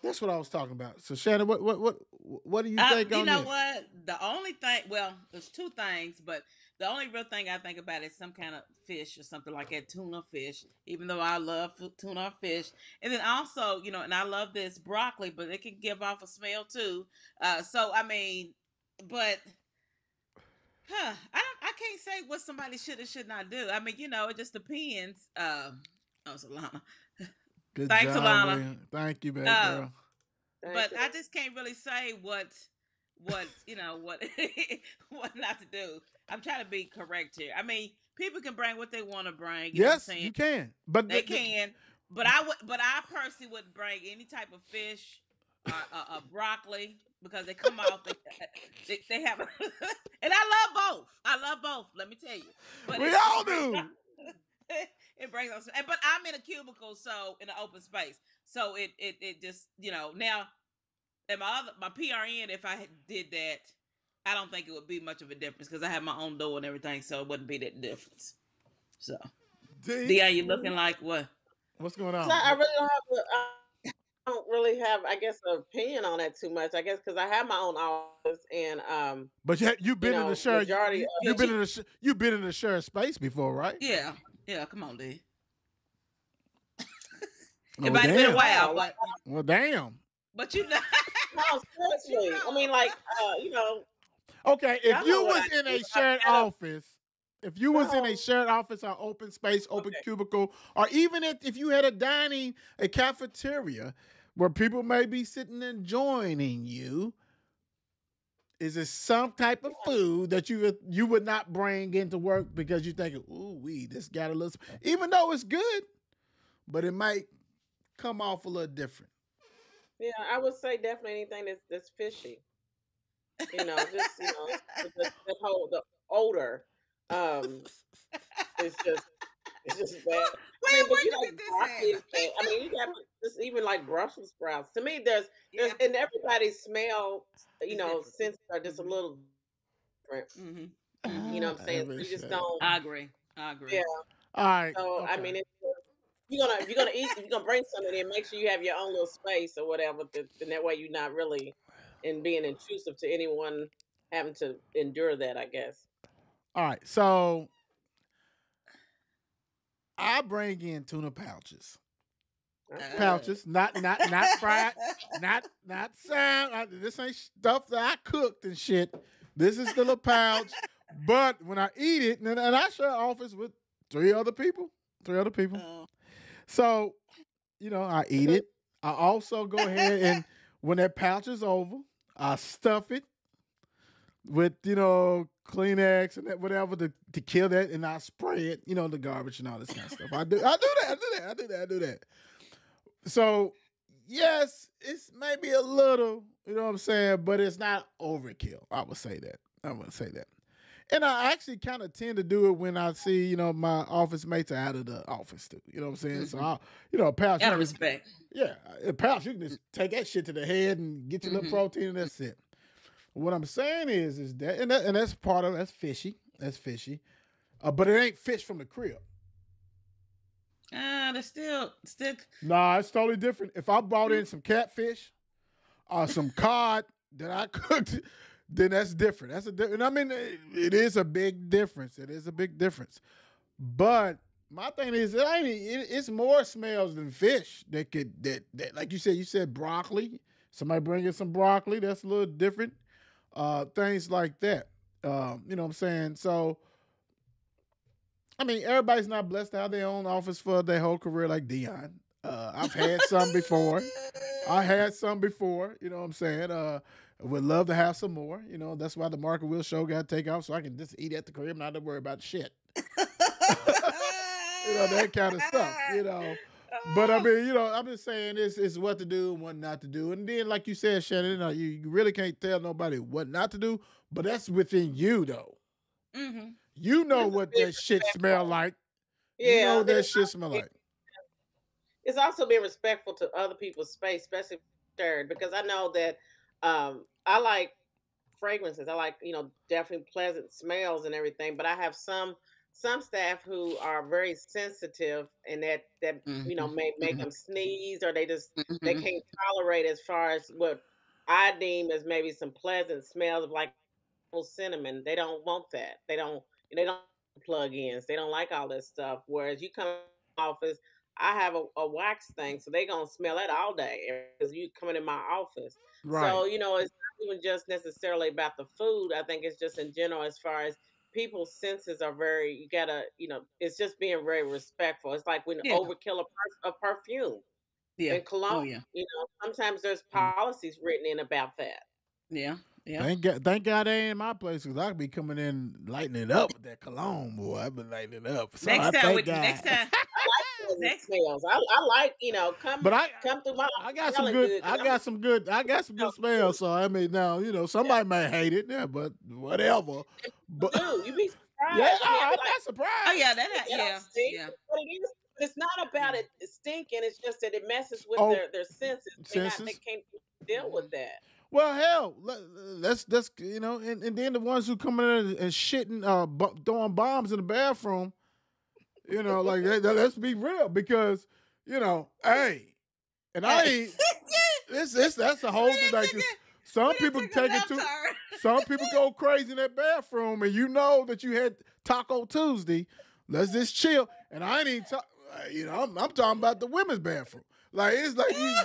S1: that's what I was talking about. So Shannon, what do you think on this?
S2: You know what? The only thing, well, there's two things, but the only real thing I think about is some kind of fish or something like that, tuna fish, even though I love tuna or fish. And then also, and I love this broccoli, but it can give off a smell too. But I can't say what somebody should or should not do. I mean, it just depends. Solana.
S1: Good
S2: Thanks,
S1: job,
S2: Alana.
S1: man. Thank you, baby girl.
S2: But I just can't really say what what not to do. I'm trying to be correct here. I mean, people can bring what they want to bring. You know what I'm saying?
S1: You can. But
S2: they can. But I personally wouldn't bring any type of fish, broccoli, because they come off. They have, and I love both. I love both. Let me tell you, but
S1: We all do.
S2: it brings us. But I'm in a cubicle, so in an open space, so it just now. And my PRN, if I did that, I don't think it would be much of a difference because I have my own door and everything, so it wouldn't be that difference. So,
S1: D,
S2: D, are you looking like what?
S1: what's going
S3: So
S1: on?
S3: I really don't have I don't really have, I guess, an opinion on that too much. I guess because I have my own office, and
S1: But you've been in the shared
S3: majority of
S1: you've been in you've been in a shared space before, right?
S2: Yeah, yeah. Come on, D. It
S1: Oh
S2: might have been a
S1: damn.
S2: while,
S3: no, like
S1: Well, damn.
S2: but you know,
S3: no,
S2: but you
S3: seriously. I mean,
S2: know.
S3: like you know,
S1: Okay, if
S3: y'all know
S1: you
S3: what I
S1: was in
S3: do.
S1: a
S3: I've
S1: shared
S3: had a
S1: office, if you was in a
S3: no.
S1: shared office or open space, open
S3: Okay.
S1: cubicle, or even if you had a cafeteria where people may be sitting enjoying you, is it some type of food that you would not bring into work because you think, ooh, this got a little, even though it's good, but it might come off a little different.
S3: Yeah, I would say definitely anything that's fishy. Just the whole the odor. Um, it's just it's just bad. I mean, but
S2: Where
S3: you
S2: you
S3: like
S2: get this
S3: broccoli and
S2: at?
S3: shit. I mean, you got just even like Brussels sprouts. To me, there's
S2: Yeah,
S3: and everybody's smell,
S2: it's different.
S3: senses are just a
S2: Hmm.
S3: little different.
S2: Hmm.
S3: You
S2: Hmm.
S3: know what I'm saying? So you just
S1: Everything.
S3: don't.
S2: I agree. I
S3: Yeah.
S2: agree.
S1: All right.
S3: So I
S1: Okay.
S3: mean, if you're gonna bring something in, make sure you have your own little space or whatever. Then that way you're not really in being intrusive to anyone having to endure that. I guess.
S1: All right. So I bring in tuna pouches.
S3: Okay.
S2: Uh,
S1: Pouches, not fried, not sound. This ain't stuff that I cooked and shit. This is still a pouch. But when I eat it, and I share office with three other people, three other people.
S2: uh,
S1: So I eat it. I also go ahead and when that pouch is over, I stuff it with Kleenex and whatever to kill that, and I spray it, the garbage and all this kind of stuff. I do that. So yes, it's maybe a little, you know what I'm saying, but it's not overkill. I would say that. I would say that. And I actually kind of tend to do it when I see, my office mates are out of the office too. You know what I'm saying? So
S2: hmm.
S1: a pouch,
S2: Out of respect.
S1: yeah, a pouch, you can just take that shit to the head and get your little
S2: Hmm.
S1: protein and that's it. What I'm saying is that, and that's part of that's fishy. That's fishy. But it ain't fish from the crib.
S2: There's still.
S1: Nah, it's totally different. If I brought in some catfish or some cod that I cooked, then that's different. That's a different. I mean, it is a big difference. It is a big difference. But my thing is, it's more smells than fish that like you said broccoli. Somebody bring in some broccoli. That's a little different. Things like that. You know what I'm saying? So I mean, everybody's not blessed to have their own office for their whole career like Dion. I've had some before. I had some before. You know what I'm saying? Would love to have some more. That's why the Market Will show got to take off so I can just eat at the crib, not to worry about shit. That kind of stuff. But I
S2: Oh.
S1: mean, I'm just saying this is what to do and what not to do. And then, like you said, Shannon, you really can't tell nobody what not to do, but that's within you, though.
S2: Hmm.
S1: You know
S3: Just
S1: what
S3: being
S1: that shit smell
S3: respectful.
S1: like. You know
S3: Yeah,
S1: what that shit smell like.
S3: it's also being respectful to other people's space, especially shared, because I know that I like fragrances. I like, definitely pleasant smells and everything, but I have some staff who are very sensitive and that
S2: Hmm.
S3: may make them sneeze or they
S2: Hmm.
S3: can't tolerate as far as what I deem as maybe some pleasant smells of like cinnamon. They don't want that. They don't plug-ins. They don't like all this stuff. Whereas you come in my office, I have a wax thing, so they gonna smell it all day because you coming in my office.
S1: Right.
S3: So it's not even just necessarily about the food. I think it's just in general as far as people's senses are very. You gotta, it's just being very respectful. It's like when
S2: Yeah.
S3: overkill a perfume
S2: Yeah.
S3: and cologne.
S2: Oh yeah.
S3: Sometimes there's
S2: Mm.
S3: policies written in about that.
S2: Yeah. Yeah.
S1: Thank God they ain't in my place because I could be coming in lighting it up with that cologne, boy. I've been lighting it up. So I
S2: Next time,
S1: thank God.
S2: next time,
S3: pleasant
S2: next.
S3: smells. I like,
S1: But
S3: come through my
S1: I
S3: house
S1: got some
S3: smelling
S1: good
S3: good
S1: I
S3: because I'm
S1: got some good I got some good smells.
S3: food.
S1: So I mean now,
S3: Yeah,
S1: somebody may hate it, yeah, but whatever.
S3: and
S1: But
S3: people do. You be
S1: yeah,
S3: surprised. I mean, I be
S1: I'm
S3: like,
S1: not
S2: Oh
S1: surprised.
S2: yeah,
S3: they don't
S2: yeah,
S3: stink.
S2: yeah,
S3: But it is. But it's not about
S2: yeah.
S3: it stinking. It's just that it messes with
S1: Oh,
S3: their senses. They
S1: senses.
S3: can't deal with
S2: Hmm.
S3: that.
S1: Well, hell, let's and then the ones who come in and shitting, throwing bombs in the bathroom, like let's be real because hey, and I
S2: Hey,
S1: ain't this that's a whole like 'cause
S2: we
S1: some
S2: didn't
S1: people
S2: take a
S1: take it
S2: left
S1: to
S2: turn.
S1: some people go crazy in that bathroom, and you know that you had Taco Tuesday. Let's just chill, and I ain't even I'm talking about the women's bathroom. Like it's like you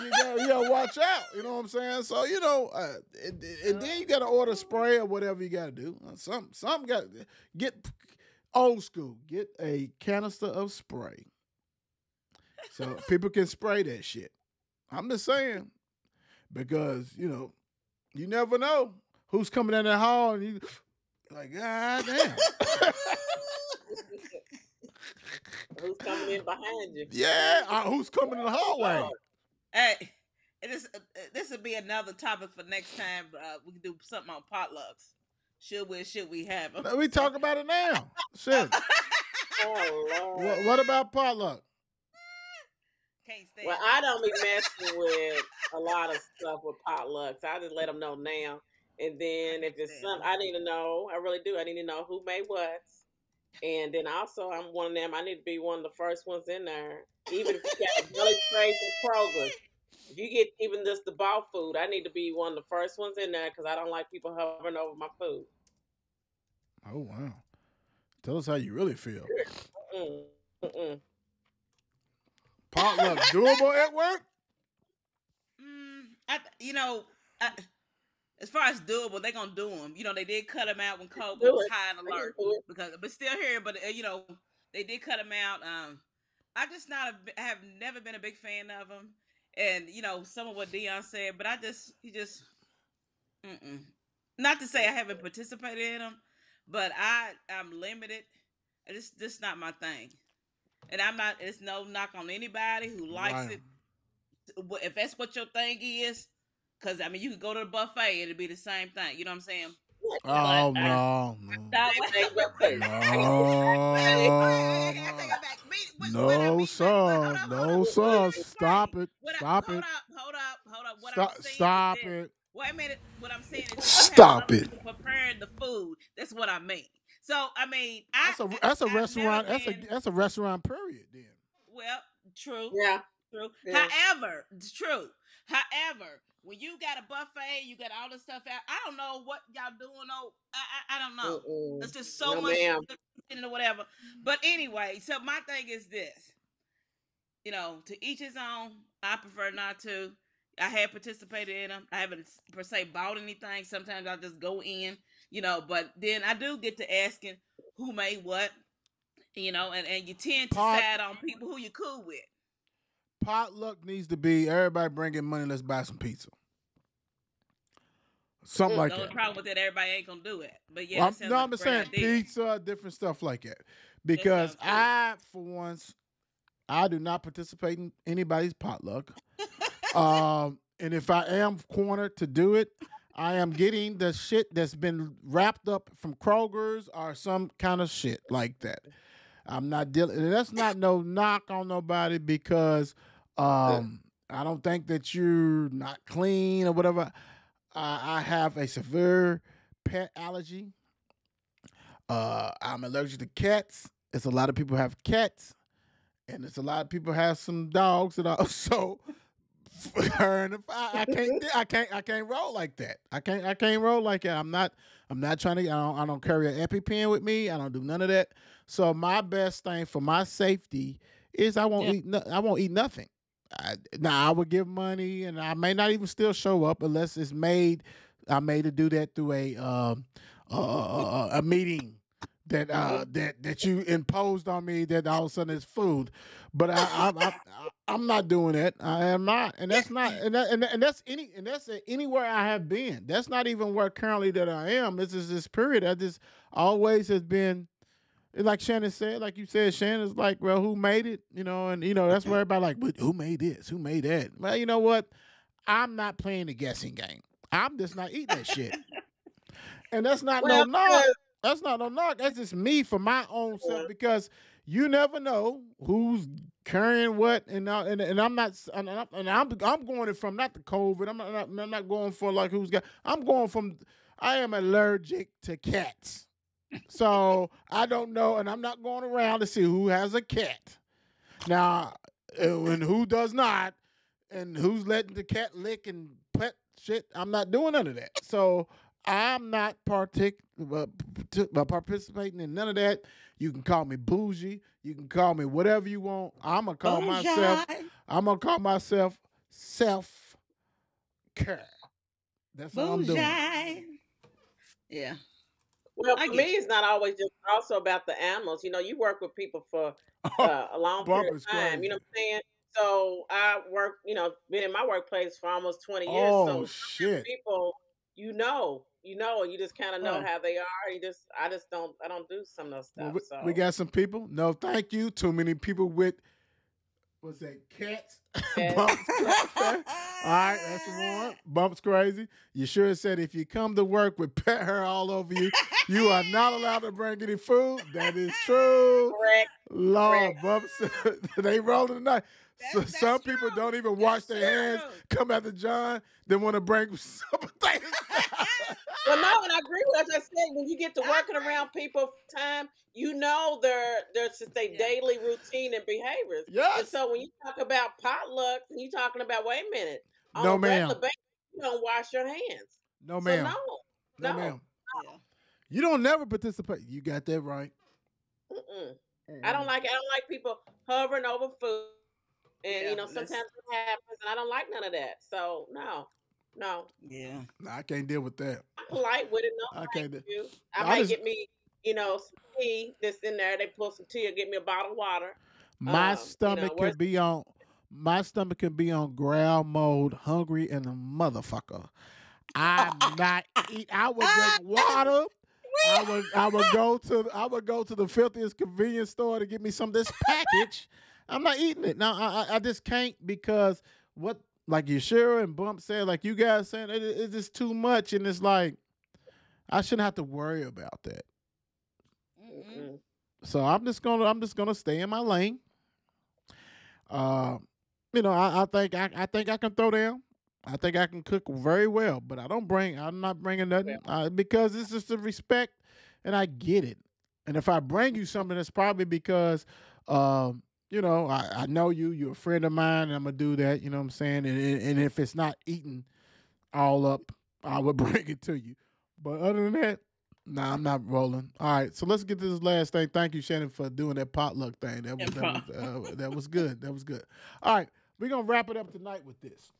S1: gotta watch out. You know what I'm saying? So and then you gotta order spray or whatever you gotta do. Some got get old school. Get a canister of spray so people can spray that shit. I'm just saying because you never know who's coming in the hall and you like God damn.
S3: Who's coming in behind you?
S1: Yeah, who's coming in the
S3: Oh
S1: hallway?
S3: Lord.
S2: Hey, this will be another topic for next time. We can do something on potlucks. Should we have them?
S1: We talk about it now. Shit.
S3: Oh Lord.
S1: What about potluck?
S2: Can't
S3: Well,
S2: stand it.
S3: I don't be messing with a lot of stuff with potlucks. I just let them know now. And
S2: I
S3: then if
S2: can't
S3: it's
S2: stand
S3: something
S2: them.
S3: I need to know, I really do. I need to know who made what. And then also, I'm one of them. I need to be one of the first ones in there. Even if you got a belly tray from Kroger's, if you get even just the ball food, I need to be one of the first ones in there because I don't like people hovering over my food.
S1: Oh wow. Tell us how you really feel.
S3: Mm-mm. Mm-mm.
S1: Potluck doable at work?
S2: I, as far as doable, they're gonna do them. They did cut them out when COVID
S3: Do
S2: was
S3: it.
S2: high and
S3: I can
S2: alert,
S3: do it.
S2: but still here. But they did cut them out. I just not a, I have never been a big fan of them, and some of what Dion said, but he just mm-mm. Not to say I haven't participated in them, but I'm limited. It's just not my thing, and I'm not. It's no knock on anybody who likes
S1: Right.
S2: it. If that's what your thing is, because I mean, you could go to the buffet, it'd be the same thing. You know what I'm saying?
S3: Yeah,
S2: But
S1: Oh no, no.
S2: that
S3: same
S2: way.
S3: thing buffet. I can do the same thing.
S1: No,
S2: I take
S1: no.
S2: it back. What I
S1: No,
S2: mean, but
S1: sir.
S2: hold
S1: No,
S2: up. Let me
S1: sir.
S3: Mm-mm.
S2: explain.
S1: Stop it.
S2: What I
S1: Stop it.
S2: hold up. What I'm
S1: Stop
S2: saying is
S1: stop
S2: this.
S1: it.
S2: Wait a minute. What I'm saying is when you have
S1: Stop
S2: other
S1: it.
S2: people preparing the food, that's what I mean. So I mean,
S1: That's a
S2: I've never
S1: restaurant.
S2: been.
S1: That's a restaurant period then.
S2: Well, true.
S3: Yeah,
S2: True.
S3: yeah.
S2: However, it's true. However, when you got a buffet, you got all this stuff out. I don't know what y'all doing. Oh, I don't know.
S3: Mm-mm.
S2: There's just so
S3: No,
S2: much
S3: ma'am.
S2: or whatever. But anyway, so my thing is this. To each his own. I prefer not to. I have participated in them. I haven't per se bought anything. Sometimes I just go in. But then I do get to asking who made what. And you tend to
S1: Pot
S2: side on people who you're cool with.
S1: Potluck needs to be everybody bringing money. Let's buy some pizza. Something
S3: Mm.
S1: like
S2: The only
S1: that.
S2: problem with that, everybody ain't gonna do it. But yeah,
S1: Well,
S2: that sounds
S1: no,
S2: like
S1: I'm
S2: a
S1: just
S2: great
S1: saying
S2: idea.
S1: pizza, different stuff like that.
S2: That
S1: Because
S2: sounds cool.
S1: for once, I do not participate in anybody's potluck. And if I am cornered to do it, I am getting the shit that's been wrapped up from Kroger's or some kind of shit like that. I'm not dealing. And that's not no knock on nobody because I don't think that you're not clean or whatever. I have a severe pet allergy. I'm allergic to cats. It's a lot of people have cats, and it's a lot of people have some dogs that also. Her and I can't roll like that. I can't roll like that. I'm not trying to. I don't carry an EpiPen with me. I don't do none of that. So my best thing for my safety is I won't
S2: Yeah.
S1: eat. I won't eat nothing. Now I would give money, and I may not even still show up unless it's made. I made to do that through a meeting that you imposed on me that all of a sudden is food, but I'm not doing that. I am not, and that's not, and that's anywhere I have been. That's not even where currently that I am. This is this period. I just always has been like Shannon said, like you said, Shannon's like, well, who made it? And that's where everybody like, but who made this? Who made that? Well, you know what? I'm not playing the guessing game. I'm just not eating that shit. And that's not no
S3: Well,
S1: knock.
S3: because
S1: That's not no knock. That's just me for my own self because you never know who's carrying what, and I'm not, and I'm going it from not the COVID. I'm not going for like who's got. I'm going from. I am allergic to cats, so I don't know, and I'm not going around to see who has a cat now, and who does not, and who's letting the cat lick and pet shit. I'm not doing none of that. So I'm not participating in none of that. You can call me bougie. You can call me whatever you want. I'm gonna call myself.
S2: Bougie.
S1: I'm gonna call myself self care. That's all I'm doing.
S2: Bougie. Yeah,
S3: well,
S2: I
S3: for me,
S2: get you.
S3: it's not always just also about the animals. You work with people for
S1: Oh,
S3: a long period
S1: Bump
S3: of
S1: is
S3: time. You
S1: crazy.
S3: know what I'm saying? So I work, been in my workplace for almost 20 years. So
S1: Oh
S3: some of them
S1: shit.
S3: people, and you just kind of know
S2: Right.
S3: how they are. I just I don't do some of those
S1: Well,
S3: stuff.
S1: we
S3: So
S1: got some people. No, thank you. Too many people with what's that? Cats.
S3: yes,
S1: Bumps crazy. All right, that's one. Bumps crazy. You sure said if you come to work with pet hair all over you, you are not allowed to bring any food. That is true.
S3: correct, correct.
S1: Lord, Bumps, they rolling tonight. So
S2: That's
S1: some people
S2: true.
S1: don't even wash
S2: That's
S1: their hands.
S2: true.
S1: Come after John, they want to bring some things.
S3: Well, no, and I agree with as I said. When you get to
S2: I
S3: working
S2: agree.
S3: around people for time, there's just a
S2: Yeah.
S3: daily routine and behaviors. And
S1: Yes.
S3: so when you talk about potlucks, and you talking about wait a minute on
S1: No,
S3: a regular
S1: ma'am.
S3: basis, you don't wash your hands.
S1: No,
S3: So no,
S1: ma'am. No,
S3: no,
S1: ma'am.
S2: Yeah.
S1: You don't never participate. You got that right.
S3: mm-mm.
S1: Mm-mm.
S3: I don't like people hovering over food, and
S2: Yeah.
S3: sometimes it happens, and I don't like none of that. So no, no.
S2: Yeah.
S1: Nah, I can't deal with that.
S3: I'm polite with it. No,
S1: I
S3: thank
S1: can't.
S3: you. I
S1: I
S3: might
S1: just
S3: get me, some tea that's in there. They pull some tea or get me a bottle of water.
S1: my stomach
S3: Where's
S1: could be on. My stomach could be on ground mode, hungry and a motherfucker. I'm not eat. I would drink water. I would go to the filthiest convenience store to get me some of this package. I'm not eating it. Now I just can't because what like you sure and Bump said, like you guys saying, it's just too much and it's like I shouldn't have to worry about that.
S2: Mm-mm.
S1: So I'm just gonna stay in my lane. Uh, I think I can throw down. I think I can cook very well, but I'm not bringing nothing because it's just the respect, and I get it. And if I bring you something, it's probably because, I know you. You're a friend of mine, and I'm gonna do that. You know what I'm saying? And if it's not eaten all up, I would bring it to you. But other than that, nah, I'm not rolling. All right, so let's get to this last thing. Thank you, Shannon, for doing that potluck thing.
S2: No problem.
S1: That was good. That was good. All right, we're gonna wrap it up tonight with this.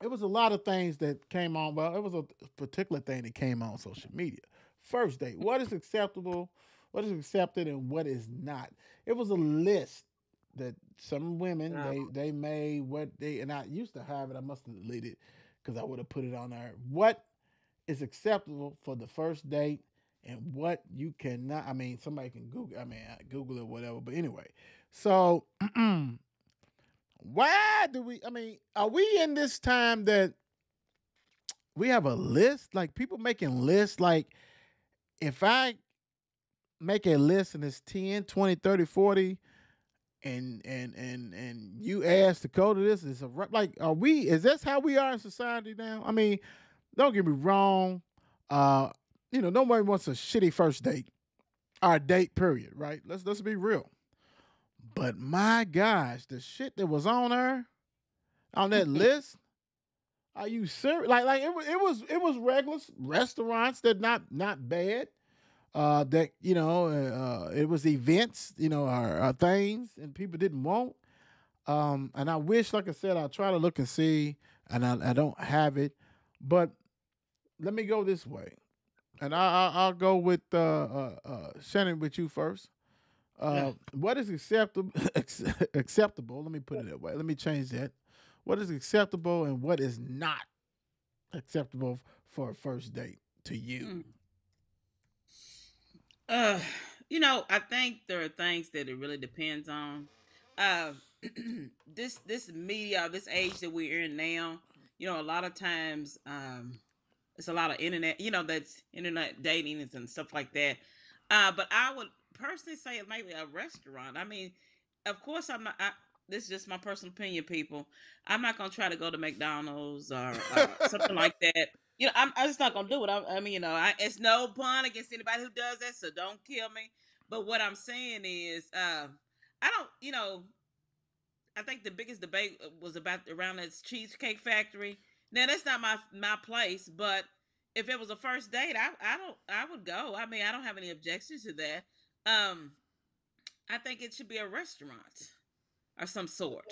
S1: It was a lot of things that came on. Well, it was a particular thing that came on social media. First date. What is acceptable? What is accepted and what is not? It was a list that some women
S3: uh,
S1: they made what they and I used to have it. I must have deleted it because I would have put it on there. What is acceptable for the first date and what you cannot. I mean, somebody can Google. I mean, Google it, whatever. But anyway, so why do we? I mean, are we in this time that we have a list? Like people making lists. Like if I make a list and it's 10, 20, 30, 40, and you ask to go to this, it's like, are we? Is this how we are in society now? I mean, don't get me wrong. Uh, nobody wants a shitty first date or date period, right? Let's be real. But my gosh, the shit that was on there on that list, are you serious? Like it was regular restaurants that not bad. That it was events, or things, and people didn't want. And I wish, like I said, I try to look and see, and I don't have it, but let me go this way, and I'll go with Shannon with you first.
S2: Yeah.
S1: What is acceptable? Acceptable. Let me put it that way. Let me change that. What is acceptable and what is not acceptable for a first date to you?
S2: Uh, I think there are things that it really depends on. Uh, this media, this age that we're in now, a lot of times, it's a lot of internet, that's internet dating and stuff like that. But I would personally say maybe a restaurant. I mean, of course, I'm not. This is just my personal opinion, people. I'm not gonna try to go to McDonald's or something like that. I'm just not gonna do it. I mean, it's no pun against anybody who does that, so don't kill me. But what I'm saying is, I don't. I think the biggest debate was about around this cheesecake factory. Now that's not my place, but if it was a first date, I would go. I mean, I don't have any objections to that. Um, I think it should be a restaurant or some sort,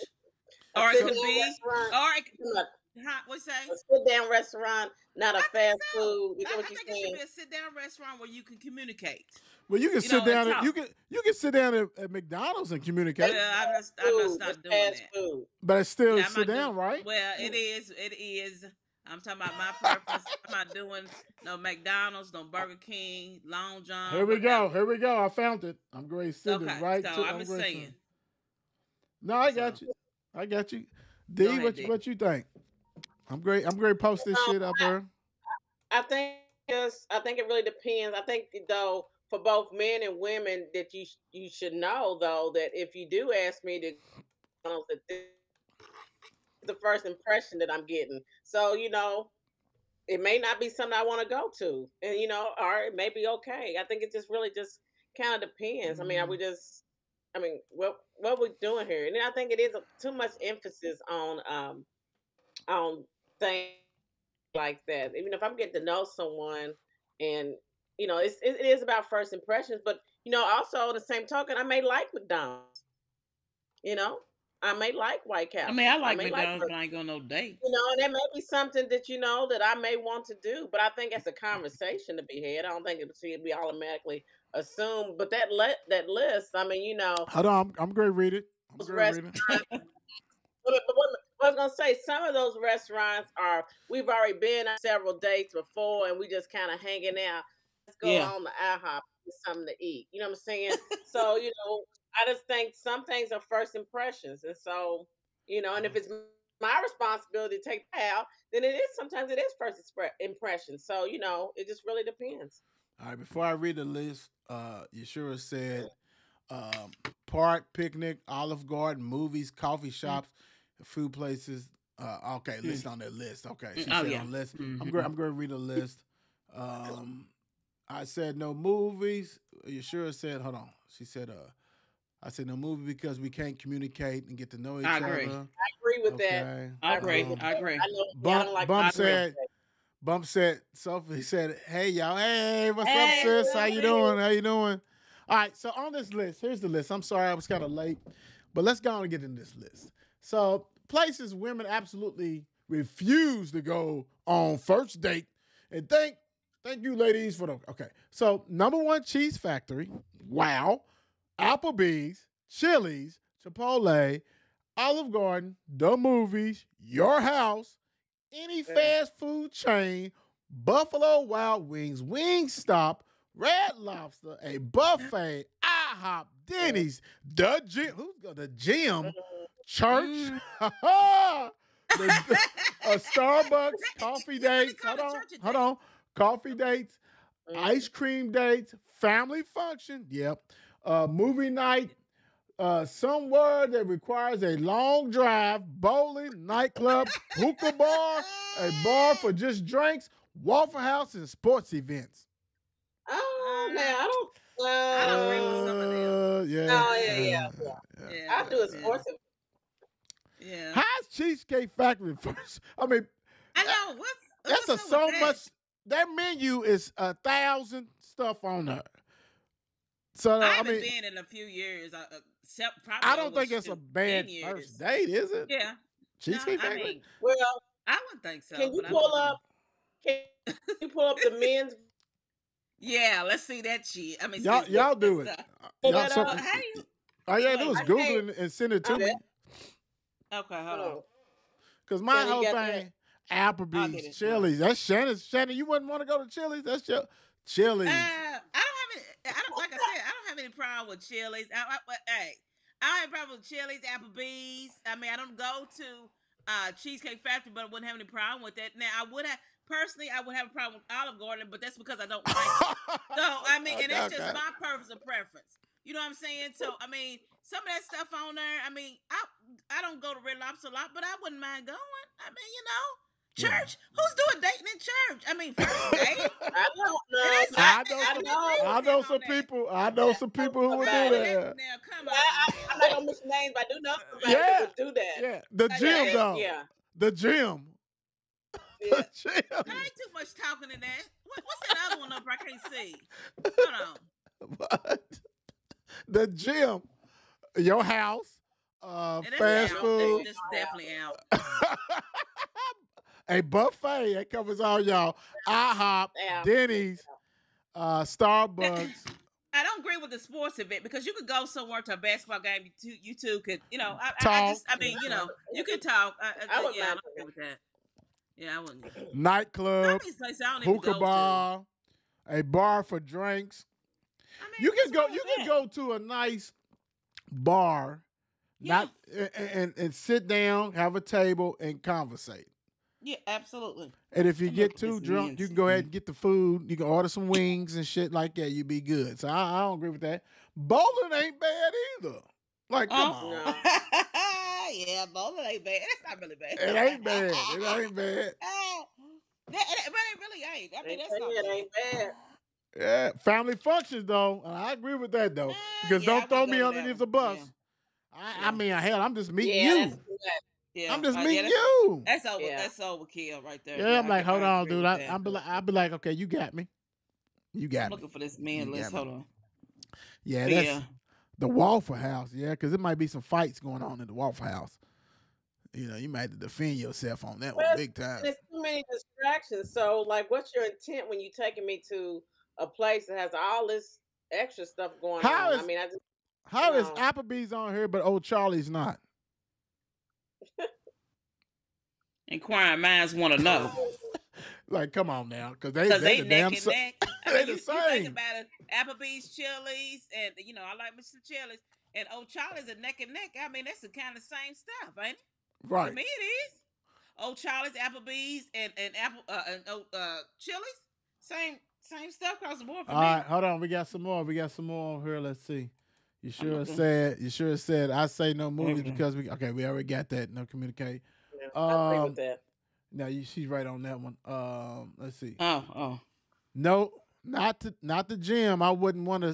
S3: A
S2: or it
S3: sit
S1: So
S2: could
S3: down
S2: be,
S3: restaurant,
S2: or it,
S3: not
S2: what you say?
S3: a sit down restaurant, not a
S2: I think
S3: fast
S2: so.
S3: food. You get what
S2: I
S3: you're
S2: think it should
S3: saying?
S2: be a sit down restaurant where you can communicate,
S1: well, you can sit
S2: and
S1: down at
S2: talk.
S1: you can sit down at McDonald's and communicate,
S3: That's
S2: Well, I'm just
S3: food. That's
S2: not doing
S3: fast
S2: that.
S3: food.
S1: but it's still
S2: Yeah, I'm
S1: sit
S2: not doing.
S1: down, right?
S2: Well, it is. It is. I'm talking about my preference. I'm not doing no McDonald's, no Burger King, Long
S1: Here
S2: John,
S1: we go.
S2: whatever.
S1: Here we go. I found it. I'm going to send it
S2: Okay,
S1: right
S2: so
S1: to.
S2: I'm
S1: I'm
S2: just
S1: going to.
S2: saying.
S1: No, I
S2: So
S1: got you. I got you.
S2: go
S1: D,
S2: ahead, D.
S1: what you think? I'm great. I'm great. Post this
S3: Um,
S1: shit up here.
S3: I think it really depends. I think though for both men and women that you should know though that if you do ask me to that this is the first impression that I'm getting. So, it may not be something I want to go to. And or it may be okay. I think it just really just kind of depends. I mean, are we
S1: Mm,
S3: just I mean, what we doing here? And then I think it is too much emphasis on things like that. Even if I'm getting to know someone and it is about first impressions, but also on the same token, I may like McDonald's, you know, I may like White
S2: I mean, I
S3: Castle, I
S2: like
S3: may like
S2: McDonald's, but I ain't going no date.
S3: and that may be something that that I may want to do. But I think it's a conversation to be had. I don't think it should be automatically assumed. But that list, I mean,
S1: hold on. I'm great. Read it. I'm
S3: those
S1: great. Read it.
S3: restaurants. What I was gonna say, some of those restaurants are we've already been on several dates before, and we just kind of hanging out. Let's go
S2: Yeah.
S3: on the IHOP get something to eat. You know what I'm saying? So I just think some things are first impressions, and so and if it's my responsibility to take that out, then it is sometimes it is first impression. So it just really depends.
S1: All right. Before I read the list, Yeshua said park, picnic, Olive Garden, movies, coffee
S2: Mm,
S1: shops, food places. Okay,
S2: mm,
S1: list on that list. Okay, she
S2: oh
S1: said
S2: yeah.
S1: on list.
S2: Hmm.
S1: I'm going to read a list. Um, I said no movies. Yeshua said, hold on. She said, I said no movie because we can't communicate and get to know
S2: I
S1: each
S2: agree.
S1: other.
S3: I agree with that.
S1: Okay.
S2: I
S3: I agree
S2: agree.
S3: with
S2: I
S3: that.
S2: agree.
S3: I know. Yeah, I
S1: Bump
S3: don't like
S2: I
S1: Bump
S2: agree.
S1: said Bump said Sophie said, "Hey y'all, hey, what's up,
S2: Hey,
S1: sis? How you
S2: Sophie.
S1: doing? How you doing?" All right, so on this list, here's the list. I'm sorry I was kind of late, but let's go on and get in this list. So places women absolutely refuse to go on first date, and thank you, ladies, for the okay. So number one, Cheese Factory, Wow, Applebee's, Chili's, Chipotle, Olive Garden, the movies, your house, any
S3: that.
S1: fast food chain, Buffalo Wild Wings, Wingstop, Red Lobster, a buffet, IHOP, Denny's, the gym, the gym, church,
S2: Mm.
S1: the, Starbucks, coffee
S2: You really
S1: dates.
S2: call the church a
S1: Hold
S2: date?
S1: on, coffee dates,
S3: Mhm.
S1: ice cream dates, family function. Yep, movie night, somewhere that requires a long drive, bowling, nightclub, hookah bar, a bar for just drinks, Waffle House, and sports events.
S3: Oh,
S2: Uh,
S3: now I don't.
S2: I don't agree with some of them.
S1: Yeah.
S3: Oh yeah,
S2: Yeah.
S3: yeah.
S1: Yeah.
S2: Yeah.
S3: I do a
S2: Yeah.
S3: sports.
S2: Yeah.
S1: How's Cheesecake Factory first? I mean,
S2: I
S1: that-
S2: know.
S1: that's
S2: What's
S1: a
S2: up with
S1: so
S2: that?
S1: much. That menu is 1,000 stuff on there. So
S2: I
S1: I
S2: haven't
S1: mean,
S2: been in a few years. Except
S1: I
S2: probably
S1: don't
S2: over
S1: think it's a
S2: 10
S1: bad first
S2: years.
S1: date, is it?
S2: Yeah. No,
S1: Cheesecake
S2: I
S1: Factory.
S2: mean,
S3: Well,
S2: I wouldn't think so,
S3: can you
S2: but I
S3: pull
S2: don't know.
S3: up? Can you pull up the men's?
S2: Yeah, let's see that shit. I mean,
S1: Y'all,
S2: excuse me,
S1: y'all
S2: that
S1: do it.
S2: stuff.
S3: Pull
S1: Y'all
S3: that
S1: so.
S3: up.
S2: How do you?
S1: All you gotta do
S2: Wait a
S1: is
S3: I
S2: minute.
S1: Google
S3: can't.
S1: it and send it
S3: I
S1: to me.
S3: bet.
S2: Okay, hold
S3: Hold
S2: on.
S3: on.
S1: Cause my
S3: Can you
S1: whole
S3: get that?
S1: thing,
S2: I'll get
S1: Applebee's,
S2: it. Hold on.
S1: Chili's. That's Shannon. Shannon, you wouldn't want to go to Chili's. That's your Chili's.
S2: I don't have it. I don't like I said. I don't problem with Chili's. Hey, I don't have a problem with Chili's, Applebee's. I mean, I don't go to Cheesecake Factory, but I wouldn't have any problem with that. Now, I would have personally, I would have a problem with Olive Garden, but that's because I don't like it. So I mean, and that's just my personal preference. You know what I'm saying? So I mean, some of that stuff on there. I mean, I don't go to Red Lobster a lot, but I wouldn't mind going. I mean, church. Who's doing dating in church? I mean, first date.
S3: I don't know.
S1: I know some people. I know some people who would do that.
S2: Now, come on.
S3: I'm not gonna mention names, but I do know somebody that would do that.
S1: Yeah, the gym though.
S3: Yeah,
S1: the gym.
S3: yeah.
S1: The gym.
S2: I ain't too much talking in that. What's that other one up? I can't see. Hold on.
S1: What? The gym. Your house. Fast food.
S2: That's definitely out.
S1: A buffet that covers all y'all. IHOP, Denny's, Starbucks.
S2: I don't agree with the sports event because you could go somewhere to a basketball game. You two could,
S1: talk.
S2: I mean, you could talk. I don't agree with that. Yeah, I wouldn't.
S1: Nightclub, hookah bar, a bar for drinks. I mean, you can go to a nice bar, and sit down, have a table, and conversate.
S2: Yeah, absolutely.
S1: And if you get too drunk, you can go ahead and get the food. You can order some wings and shit like that. You be good. So I don't agree with that. Bowling ain't bad either. Like, come on.
S3: No.
S2: Yeah, bowling ain't bad. It's not really bad.
S1: It ain't bad. It ain't bad.
S2: But it really ain't. I mean, that's not
S3: it ain't bad.
S1: Yeah, family functions though. I agree with that though. Because don't throw me underneath the bus. Yeah. I mean, hell, I'm just meeting you.
S2: Yeah,
S1: I'm just meeting you.
S2: That's over. That's overkill right there.
S1: Yeah, I'm like, hold on, dude. I'll be like, okay, you got me. You got me.
S2: Looking for this man list. Hold on.
S1: Yeah, that's the Waffle House. Yeah, because there might be some fights going on in the Waffle House. You might have to defend yourself on that one big time.
S3: There's too many distractions. So, like, what's your intent when you taking me to a place that has all this extra stuff going on? I mean,
S1: how is Applebee's on here, but Old Charlie's not?
S2: Inquiring minds want to know.
S1: Like, come on now, because they the
S2: neck and neck. I mean,
S1: the
S2: you think about it, Applebee's, Chili's, and I like Mr. Chili's, and Old Charlie's a neck and neck. I mean, that's the kind of same stuff, ain't it?
S1: Right.
S2: To me, it is. Old Charlie's, Applebee's, and Chili's, same stuff across the board for me.
S1: All right, hold on. We got some more here. Let's see. You sure said I say no movies because we already got that. No communicate.
S3: Yeah, I agree with that.
S1: No, she's right on that one. Let's see.
S2: Oh.
S1: No, not the gym. I wouldn't want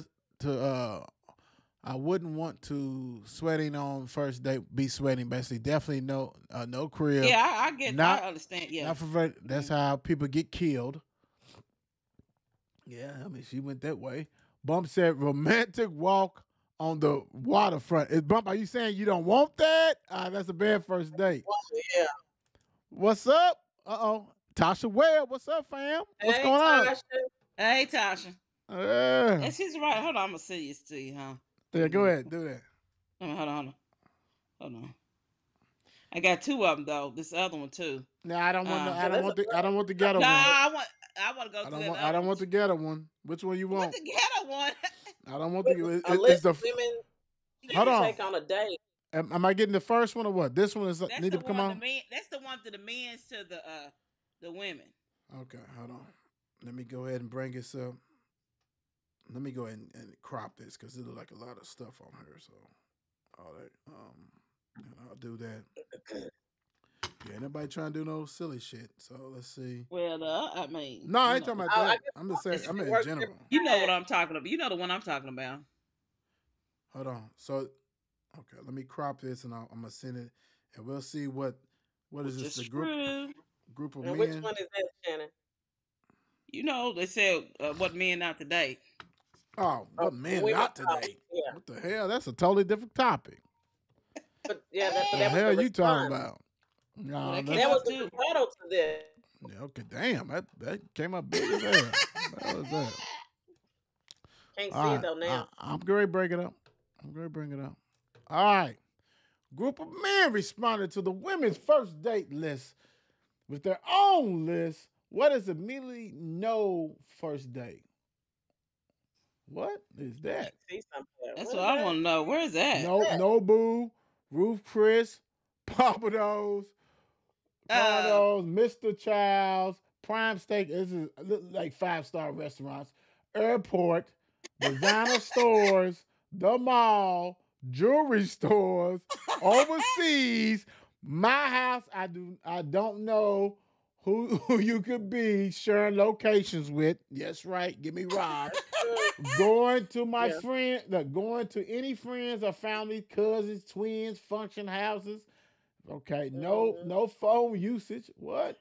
S1: to sweating on first date. Be sweating basically. Definitely no crib.
S2: Yeah, I get. I understand. Yeah,
S1: that's how people get killed. Yeah, I mean she went that way. Bump said romantic walk on the waterfront. Is Bump, are you saying you don't want that? That's a bad first date.
S3: Yeah.
S1: What's up? Tasha Webb, what's up, fam? What's going on?
S2: Hey, Tasha.
S1: And
S2: she's right. Hold on, I'm gonna see this to you, huh?
S1: Yeah, go ahead, do that.
S2: Hold on. I got two of them though. This other one too.
S1: No, I don't want the ghetto one.
S2: I want to go.
S1: I don't want the ghetto one. Which one you want?
S2: The ghetto one.
S1: I don't want the.
S3: It's the women.
S1: Hold on.
S3: Take on a date.
S1: Am I getting the first one or what? This one need to come on.
S2: That's the one to the men's to the women.
S1: Okay, hold on. Let me go ahead and bring this up. Let me go ahead and crop this because it looks like a lot of stuff on here. So, all that. And I'll do that. Yeah, nobody trying to do no silly shit. So let's see.
S2: Well, I mean,
S1: no, I ain't talking about that. I'm just saying. I'm in general.
S2: You know what I'm talking about. You know the one I'm talking about.
S1: Hold on. So, okay, let me crop this and I'm gonna send it, and we'll see what is this? The group of men.
S3: Which one is that, Shannon?
S2: You know, they said what men not today.
S1: Oh, what men not today? Yeah. What the hell? That's a totally different topic.
S3: But yeah,
S1: what the hell you talking about? No,
S3: that was the rebuttal to this.
S1: Yeah, okay, damn, that came up big as hell. What was that?
S3: Can't see it though now.
S1: I'm going to bring it up. All right. Group of men responded to the women's first date list with their own list. What is immediately no first date? What is
S3: I
S1: that?
S3: need to see something.
S2: That's
S3: What
S2: what
S3: is
S2: I
S3: that?
S2: want to know. Where is that?
S1: No,
S3: That?
S1: Nobu, Roof Chris, Papados,
S2: Uh,
S1: Cardos, Mr. Childs, Prime Steak. This is like 5-star restaurants. Airport, designer stores, the mall, jewelry stores, overseas. My house. I don't know who you could be sharing locations with. Yes, right. Give me robbed.
S3: Mm,
S1: Going to my
S3: yeah.
S1: friend, look, going to any friends or family, cousins, twins, function houses. Okay, no,
S3: Mm-hmm.
S1: no phone usage. What?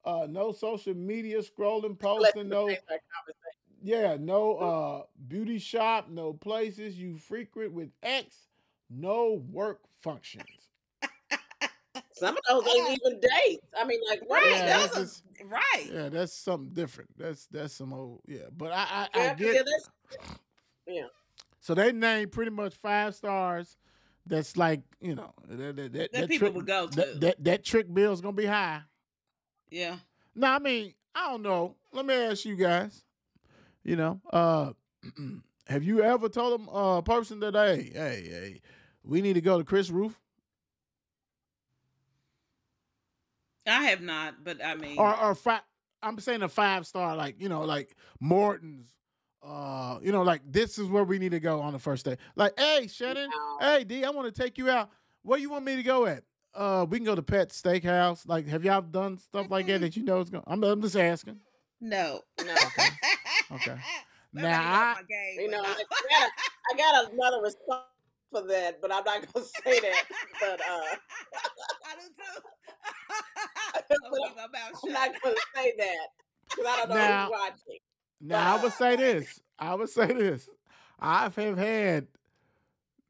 S1: No social media scrolling,
S3: Let
S1: posting.
S3: the
S1: No,
S3: face that conversation.
S1: yeah, no beauty shop. No places you frequent with X. No work functions.
S3: Some of those ain't even dates. I mean, like, what is
S2: right.
S1: Yeah,
S3: that?
S1: that's
S2: Those
S1: just
S2: are right.
S1: yeah, that's something different. That's some old yeah. But I
S3: Yeah, because
S1: get
S3: yeah, that's yeah.
S1: so they named pretty much 5 stars. That's like
S2: That
S1: that
S2: people
S1: trick
S2: would go
S1: that
S2: to.
S1: that that trick bill is gonna be high.
S2: Yeah.
S1: Now I mean I don't know. Let me ask you guys. You know, have you ever told a person that hey, we need to go to Chris Roof
S2: I have not, but I
S1: or
S2: mean,
S1: I'm saying a 5 star like like Morton's. Like this is where we need to go on the first day. Like, hey, Shannon,
S3: No.
S1: hey D, I want to take you out. Where you want me to go at? We can go to Pet Steakhouse. Like, have y'all done stuff like that
S2: mm-mm,
S1: that you know it's going? I'm just asking.
S2: no.
S3: No.
S1: Okay, okay.
S2: Maybe I
S1: Now
S2: need to up my game,
S3: You
S2: but
S3: know,
S2: no.
S3: I got another response for that, but I'm not gonna say that. But
S2: I do too. I'm
S3: but
S2: gonna keep my mouth
S3: I'm
S2: shut.
S3: not gonna say that because I don't know who's
S1: now
S3: watching. But
S1: now I would say this. I would say this. I have had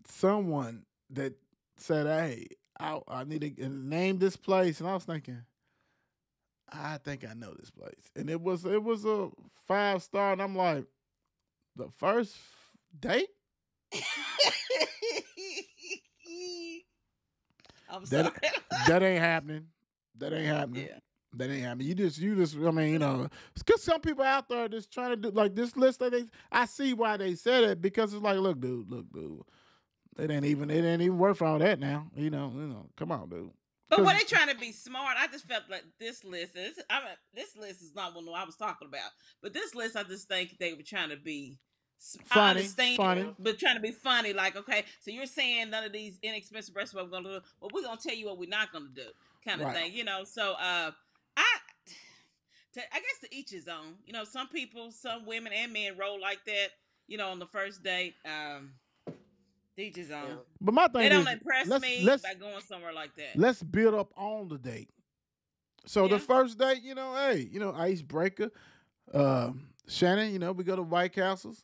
S1: someone that said, "Hey, I need to name this place," and I was thinking, I think I know this place, and it was a 5 star, and I'm like, the first date
S2: I'm sorry.
S1: that that ain't happening. That ain't happening.
S2: Yeah.
S1: That ain't happening. You just. I mean, because some people out there just trying to do like this list. I see why they said it because it's like, look, dude. It ain't even worth all that now. Come on, dude.
S2: But when
S1: Because
S2: they trying to be smart, I just felt like this list. This list is not what I was talking about. But this list, I just think they were trying to be. I
S1: funny,
S2: understand,
S3: yeah,
S1: funny.
S2: but trying to be funny. Like, okay, so you're saying none of these inexpensive restaurants we're gonna do. Well, we're gonna tell you what we're not gonna do, kind of
S1: Right.
S2: thing. So I. I guess to each his own. Some people, some women and men roll like that. On the first date. To each his own.
S3: yeah.
S1: But my
S2: They
S1: thing
S2: don't
S1: is,
S2: impress
S1: let's
S2: me
S1: let's
S2: by going somewhere like that.
S1: let's build up on the date. So the
S2: Yeah.
S1: first date, hey, icebreaker. Shannon, we go to White Castles.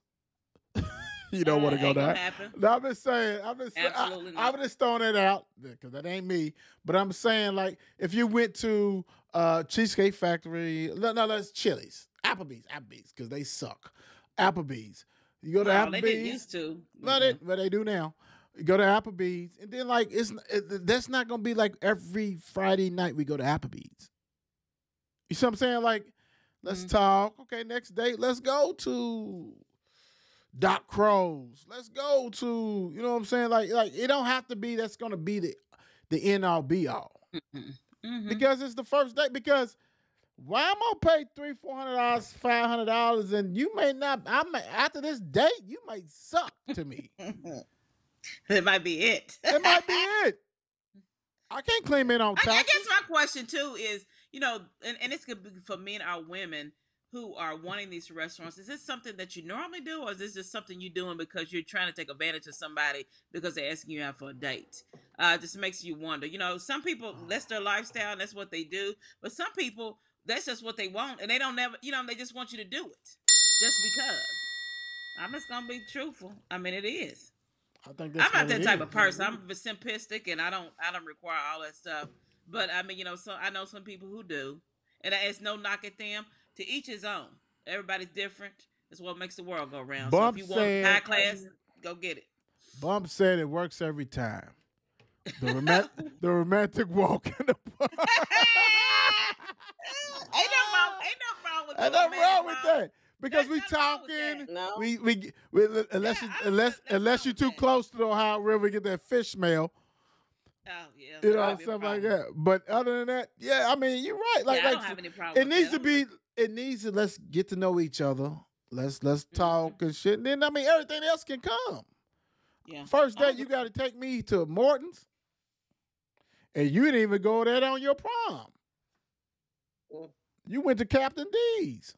S1: You don't want to go
S2: Ain't gonna
S1: there.
S2: happen.
S1: No, I'm just saying.
S2: Absolutely
S1: I'm
S2: not.
S1: just throwing it out because that ain't me. But I'm saying like if you went to Cheesecake Factory, no, that's Chili's, Applebee's, because they suck. Applebee's. You go to
S2: Well, they didn't
S1: Applebee's.
S2: used to.
S1: No,
S2: But
S1: they, but they do now. You go to Applebee's, and then like that's not gonna be like every Friday night we go to Applebee's. You see what I'm saying? Like, let's
S2: mm,
S1: talk. Okay, next date, let's go to Doc Crow's. Let's go to, you know what I'm saying? Like it don't have to be that's gonna be the end all be all.
S2: mm-hmm.
S1: Because it's the first date. Because why am I gonna pay $300, $400, $500, and you may not after this date, you might suck to me.
S2: That might be it.
S1: That might be it. I can't claim it on
S2: I guess
S1: taxes.
S2: my question too is, and this could be for men or women who are wanting these restaurants. Is this something that you normally do, or is this just something you're doing because you're trying to take advantage of somebody because they're asking you out for a date? Just makes you wonder. Some people that's their lifestyle and that's what they do, but some people that's just what they want and they don't never, they just want you to do it just because. I'm just gonna be truthful. I mean, it is.
S1: I think
S2: I'm
S1: that's
S2: not
S1: what it
S2: that type
S1: is.
S2: of person. I'm simplistic, and I don't require all that stuff. But I mean, so I know some people who do, and it's no knock at them. To each his own. Everybody's different. That's what makes the world go round. So if
S1: Bump
S2: you want high
S1: said
S2: class, go get it.
S1: Bump said it works every time. The romantic walk in the park.
S2: Ain't nothing wrong. Ain't nothing wrong with
S1: Ain't
S2: the
S1: nothing
S2: romantic
S1: wrong with
S2: walk.
S1: that. because
S2: There's
S1: we
S2: nothing wrong with
S1: talking.
S2: that.
S3: No.
S1: We unless
S2: Yeah,
S1: you
S2: I don't
S1: unless
S2: think there's
S1: unless
S2: wrong
S1: you
S2: with
S1: too
S2: that.
S1: close to the Ohio River, get that fish smell,
S2: Oh yeah,
S1: you
S2: that
S1: know,
S2: might
S3: Right.
S2: be a
S1: stuff like
S2: problem.
S1: that. But other than that, yeah, I mean, you're right.
S2: Yeah, I
S1: Like
S2: don't have any problem
S1: it
S2: with
S1: needs
S2: that.
S1: to be. It needs to. Let's get to know each other. Let's
S2: Hmm.
S1: talk and shit. And then I mean, everything else can come.
S2: Yeah,
S1: First
S2: I
S1: day,
S2: agree.
S1: you got to take me to Morton's, and you didn't even go there on your prom.
S3: Mm.
S1: You went to Captain D's.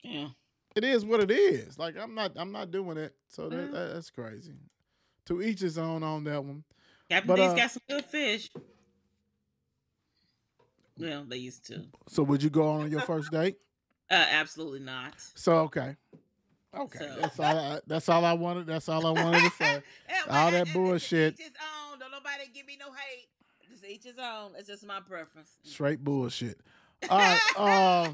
S2: Yeah.
S1: It is what it is. Like I'm not doing it. So
S2: Well,
S1: that's crazy. To each his own on that one.
S2: Captain
S1: But
S2: D's got some good fish. Well, they used to.
S1: so would you go on your first date?
S2: Absolutely not.
S1: So okay. Okay,
S2: So.
S1: that's all I wanted. That's all I wanted to say.
S2: Yeah, well,
S1: All that
S2: it's to
S1: bullshit,
S2: each his own. Don't nobody give me no hate. Just each his own. It's just my preference.
S1: straight bullshit. All right.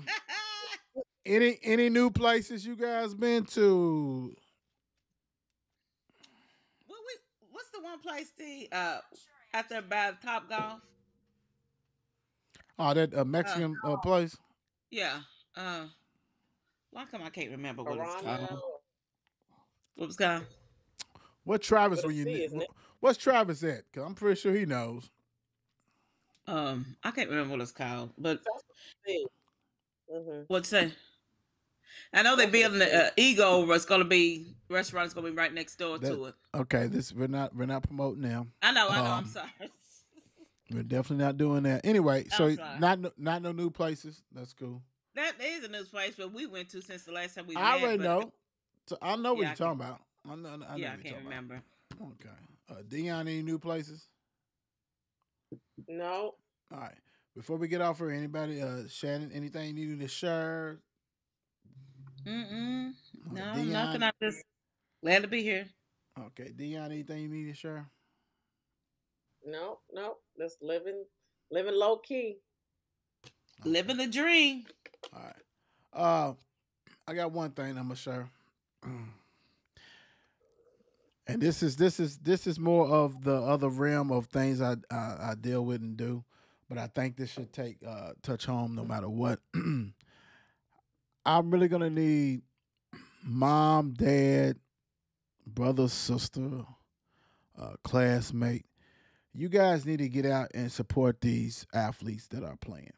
S1: Any new places you guys been to?
S2: What's the one place out there by Top Golf?
S1: Oh, that
S2: Uh,
S1: Mexican place.
S2: yeah. Uh, why come I can't remember what it's
S3: Piranha
S2: called? What was it called?
S1: What Travis
S3: with a
S1: when you?
S3: C, isn't it?
S1: What's Travis at? Cause I'm pretty sure he knows.
S2: I can't remember what it's called, but
S3: That's with a C. Mm-hmm.
S2: what's that? I know they're
S3: That's with a
S2: building the
S3: C.
S2: Ego. It's gonna be restaurant. Is gonna be right next door
S1: That
S2: to it.
S1: okay? This we're not promoting them.
S2: I know. I'm
S1: Um,
S2: sorry.
S1: we're definitely not doing that. Anyway,
S2: I'm
S1: so
S2: sorry.
S1: not no new places. That's cool.
S2: That is a new place, but we went to since the last time we
S1: I
S2: met.
S1: already
S2: But
S1: know. So I know what
S2: yeah,
S1: you're talking about. I know what
S2: I
S1: you're
S2: can't
S1: talking
S2: remember.
S1: about. Okay. Dion, any new places?
S3: No.
S1: All right. Before we get off here, anybody, Shannon, anything you need to share?
S2: Mm-mm. No,
S1: Dion.
S2: nothing. I'm just glad to be here.
S1: Okay, Dion, anything you need to share?
S3: No. No. Just living low key.
S1: Okay.
S2: Living the dream.
S1: All right. I got one thing I'm gonna share, and this is more of the other realm of things I deal with and do, but I think this should take touch home no matter what. I'm really gonna need mom, dad, brother, sister, classmate. You guys need to get out and support these athletes that are playing.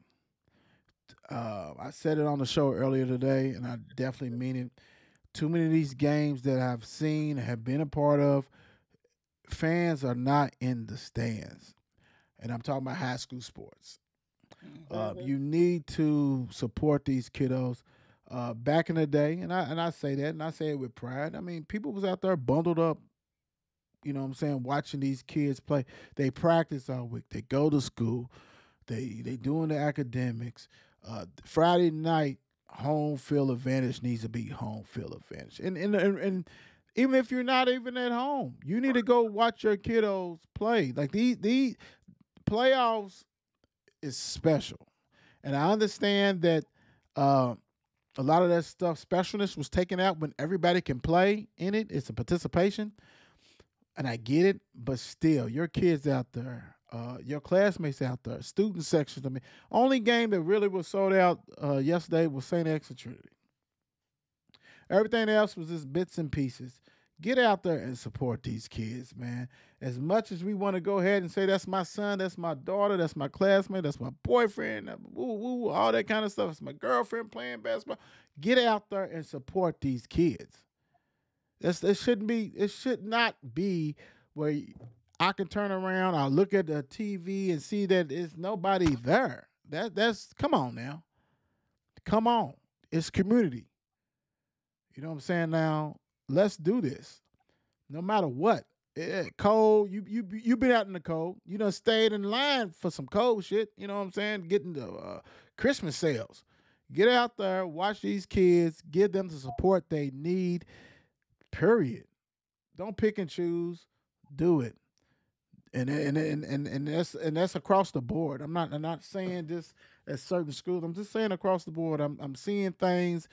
S1: I said it on the show earlier today, and I definitely mean it. Too many of these games that I've seen, have been a part of, fans are not in the stands. And I'm talking about high school sports.
S3: Mm-hmm.
S1: You need to support these kiddos. Back in the day, and I say that, and I say it with pride. I mean, people was out there bundled up, you know what I'm saying, watching these kids play. They practice all week. They go to school. They doing the academics. Friday night, home field advantage needs to be home field advantage. And even if you're not even at home, you need to go watch your kiddos play. Like these playoffs is special. And I understand that a lot of that stuff, specialness was taken out when everybody can play in it. It's a participation. And I get it, but still, your kids out there, your classmates out there, student sections. I mean, only game that really was sold out yesterday was St. X and Trinity. Everything else was just bits and pieces. Get out there and support these kids, man. As much as we want to go ahead and say that's my son, that's my daughter, that's my classmate, that's my boyfriend, woo woo, all that kind of stuff. It's my girlfriend playing basketball. Get out there and support these kids. It shouldn't be. It should not be where I can turn around, I look at the TV and see that there's nobody there. That's come on now, come on. It's community. You know what I'm saying? Now let's do this. No matter what, cold. You been out in the cold. You done stayed in line for some cold shit. You know what I'm saying? Getting the Christmas sales. Get out there, watch these kids, give them the support they need. Period. Don't pick and choose. Do it. And that's across the board. I'm not saying this at certain schools. I'm just saying across the board. I'm seeing things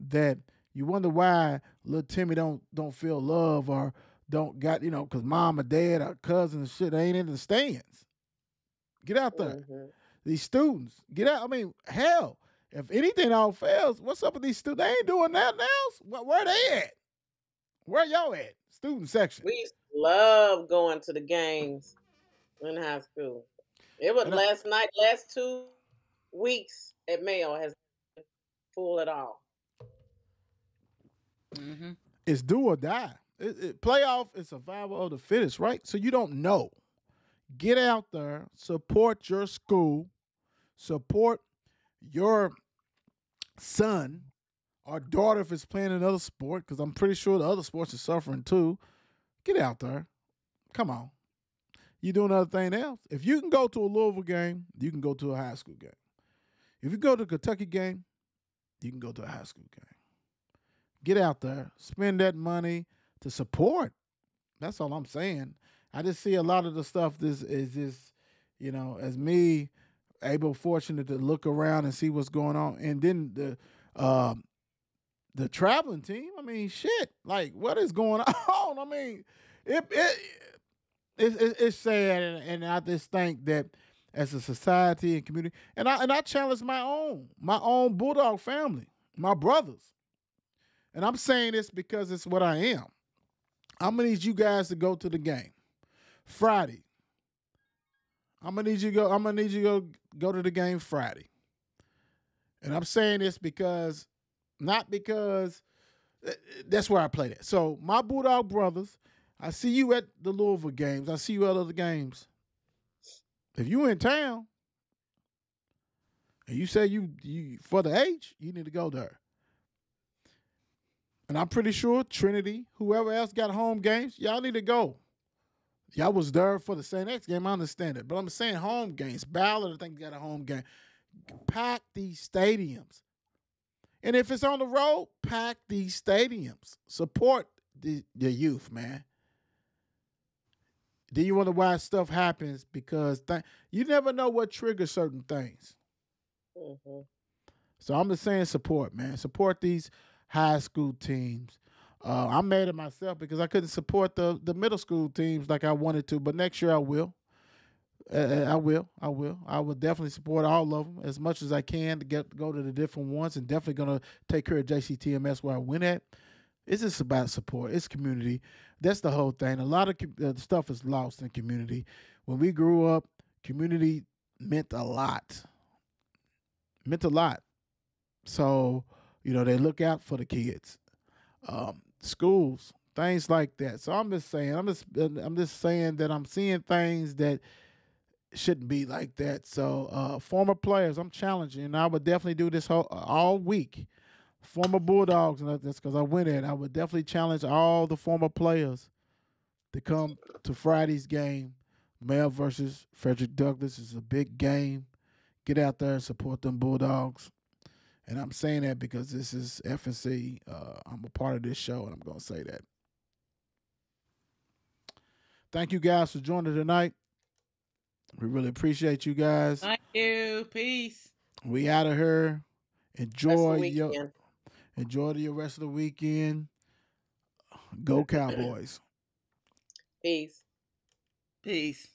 S1: that you wonder why little Timmy don't feel love or don't got, because mom or dad or cousin and shit ain't in the stands. Get out there.
S3: Mm-hmm.
S1: These students, get out. I mean, hell, if anything all fails, what's up with these students? They ain't doing nothing else. Where they at? Where y'all at? Student section.
S3: We used to love going to the games in high school. It was
S1: And
S3: last night, last 2 weeks at Mayo has been full at all.
S2: Mm-hmm.
S1: it's do or die. Playoff is survival of the fittest, right? So you don't know. Get out there, support your school, support your son or daughter if it's playing another sport, because I'm pretty sure the other sports are suffering too. Get out there. Come on. You doing other thing else. If you can go to a Louisville game, you can go to a high school game. If you go to a Kentucky game, you can go to a high school game. Get out there, spend that money to support. That's all I'm saying. I just see a lot of the stuff. This is just, as me, able, fortunate to look around and see what's going on, and then the traveling team. I mean, shit. Like, what is going on? I mean, it's sad, and I just think that as a society and community, and I challenge my own Bulldog family, my brothers, and I'm saying this because it's what I am. I'm gonna need you guys to go to the game Friday. I'm gonna need you to go. I'm gonna need you to go to the game Friday, and I'm saying this because not because that's where I played at. So my Bulldog brothers, I see you at the Louisville games. I see you at other games. If you in town and you say you for the age, you need to go there. And I'm pretty sure Trinity, whoever else got home games, y'all need to go. Y'all was there for the St. X game, I understand it. But I'm saying home games. Ballard, I think, got a home game. Pack these stadiums. And if it's on the road, pack these stadiums. Support the youth, man. Then you wonder why stuff happens because you never know what triggers certain things.
S3: Hmm.
S1: So I'm just saying support, man. Support these high school teams. I'm mad at myself because I couldn't support the middle school teams like I wanted to, but next year I will. I will. I will. I will definitely support all of them as much as I can to go to the different ones, and definitely gonna take care of JCTMS where I win at. It's just about support. It's community. That's the whole thing. A lot of stuff is lost in community. When we grew up, community meant a lot. Meant a lot. So they look out for the kids, schools, things like that. So I'm just saying. I'm just saying that I'm seeing things that shouldn't be like that. So former players, I'm challenging, and I would definitely do this all week. Former Bulldogs, and that's because I went in. I would definitely challenge all the former players to come to Friday's game. Male versus Frederick Douglass is a big game. Get out there and support them Bulldogs. And I'm saying that because this is FNC. I'm a part of this show, and I'm going to say that. Thank you guys for joining tonight. We really appreciate you guys.
S2: Thank you. Peace.
S1: We out of here. Enjoy
S3: Weekend.
S1: the rest of the weekend. Go Cowboys.
S3: Peace.
S2: Peace.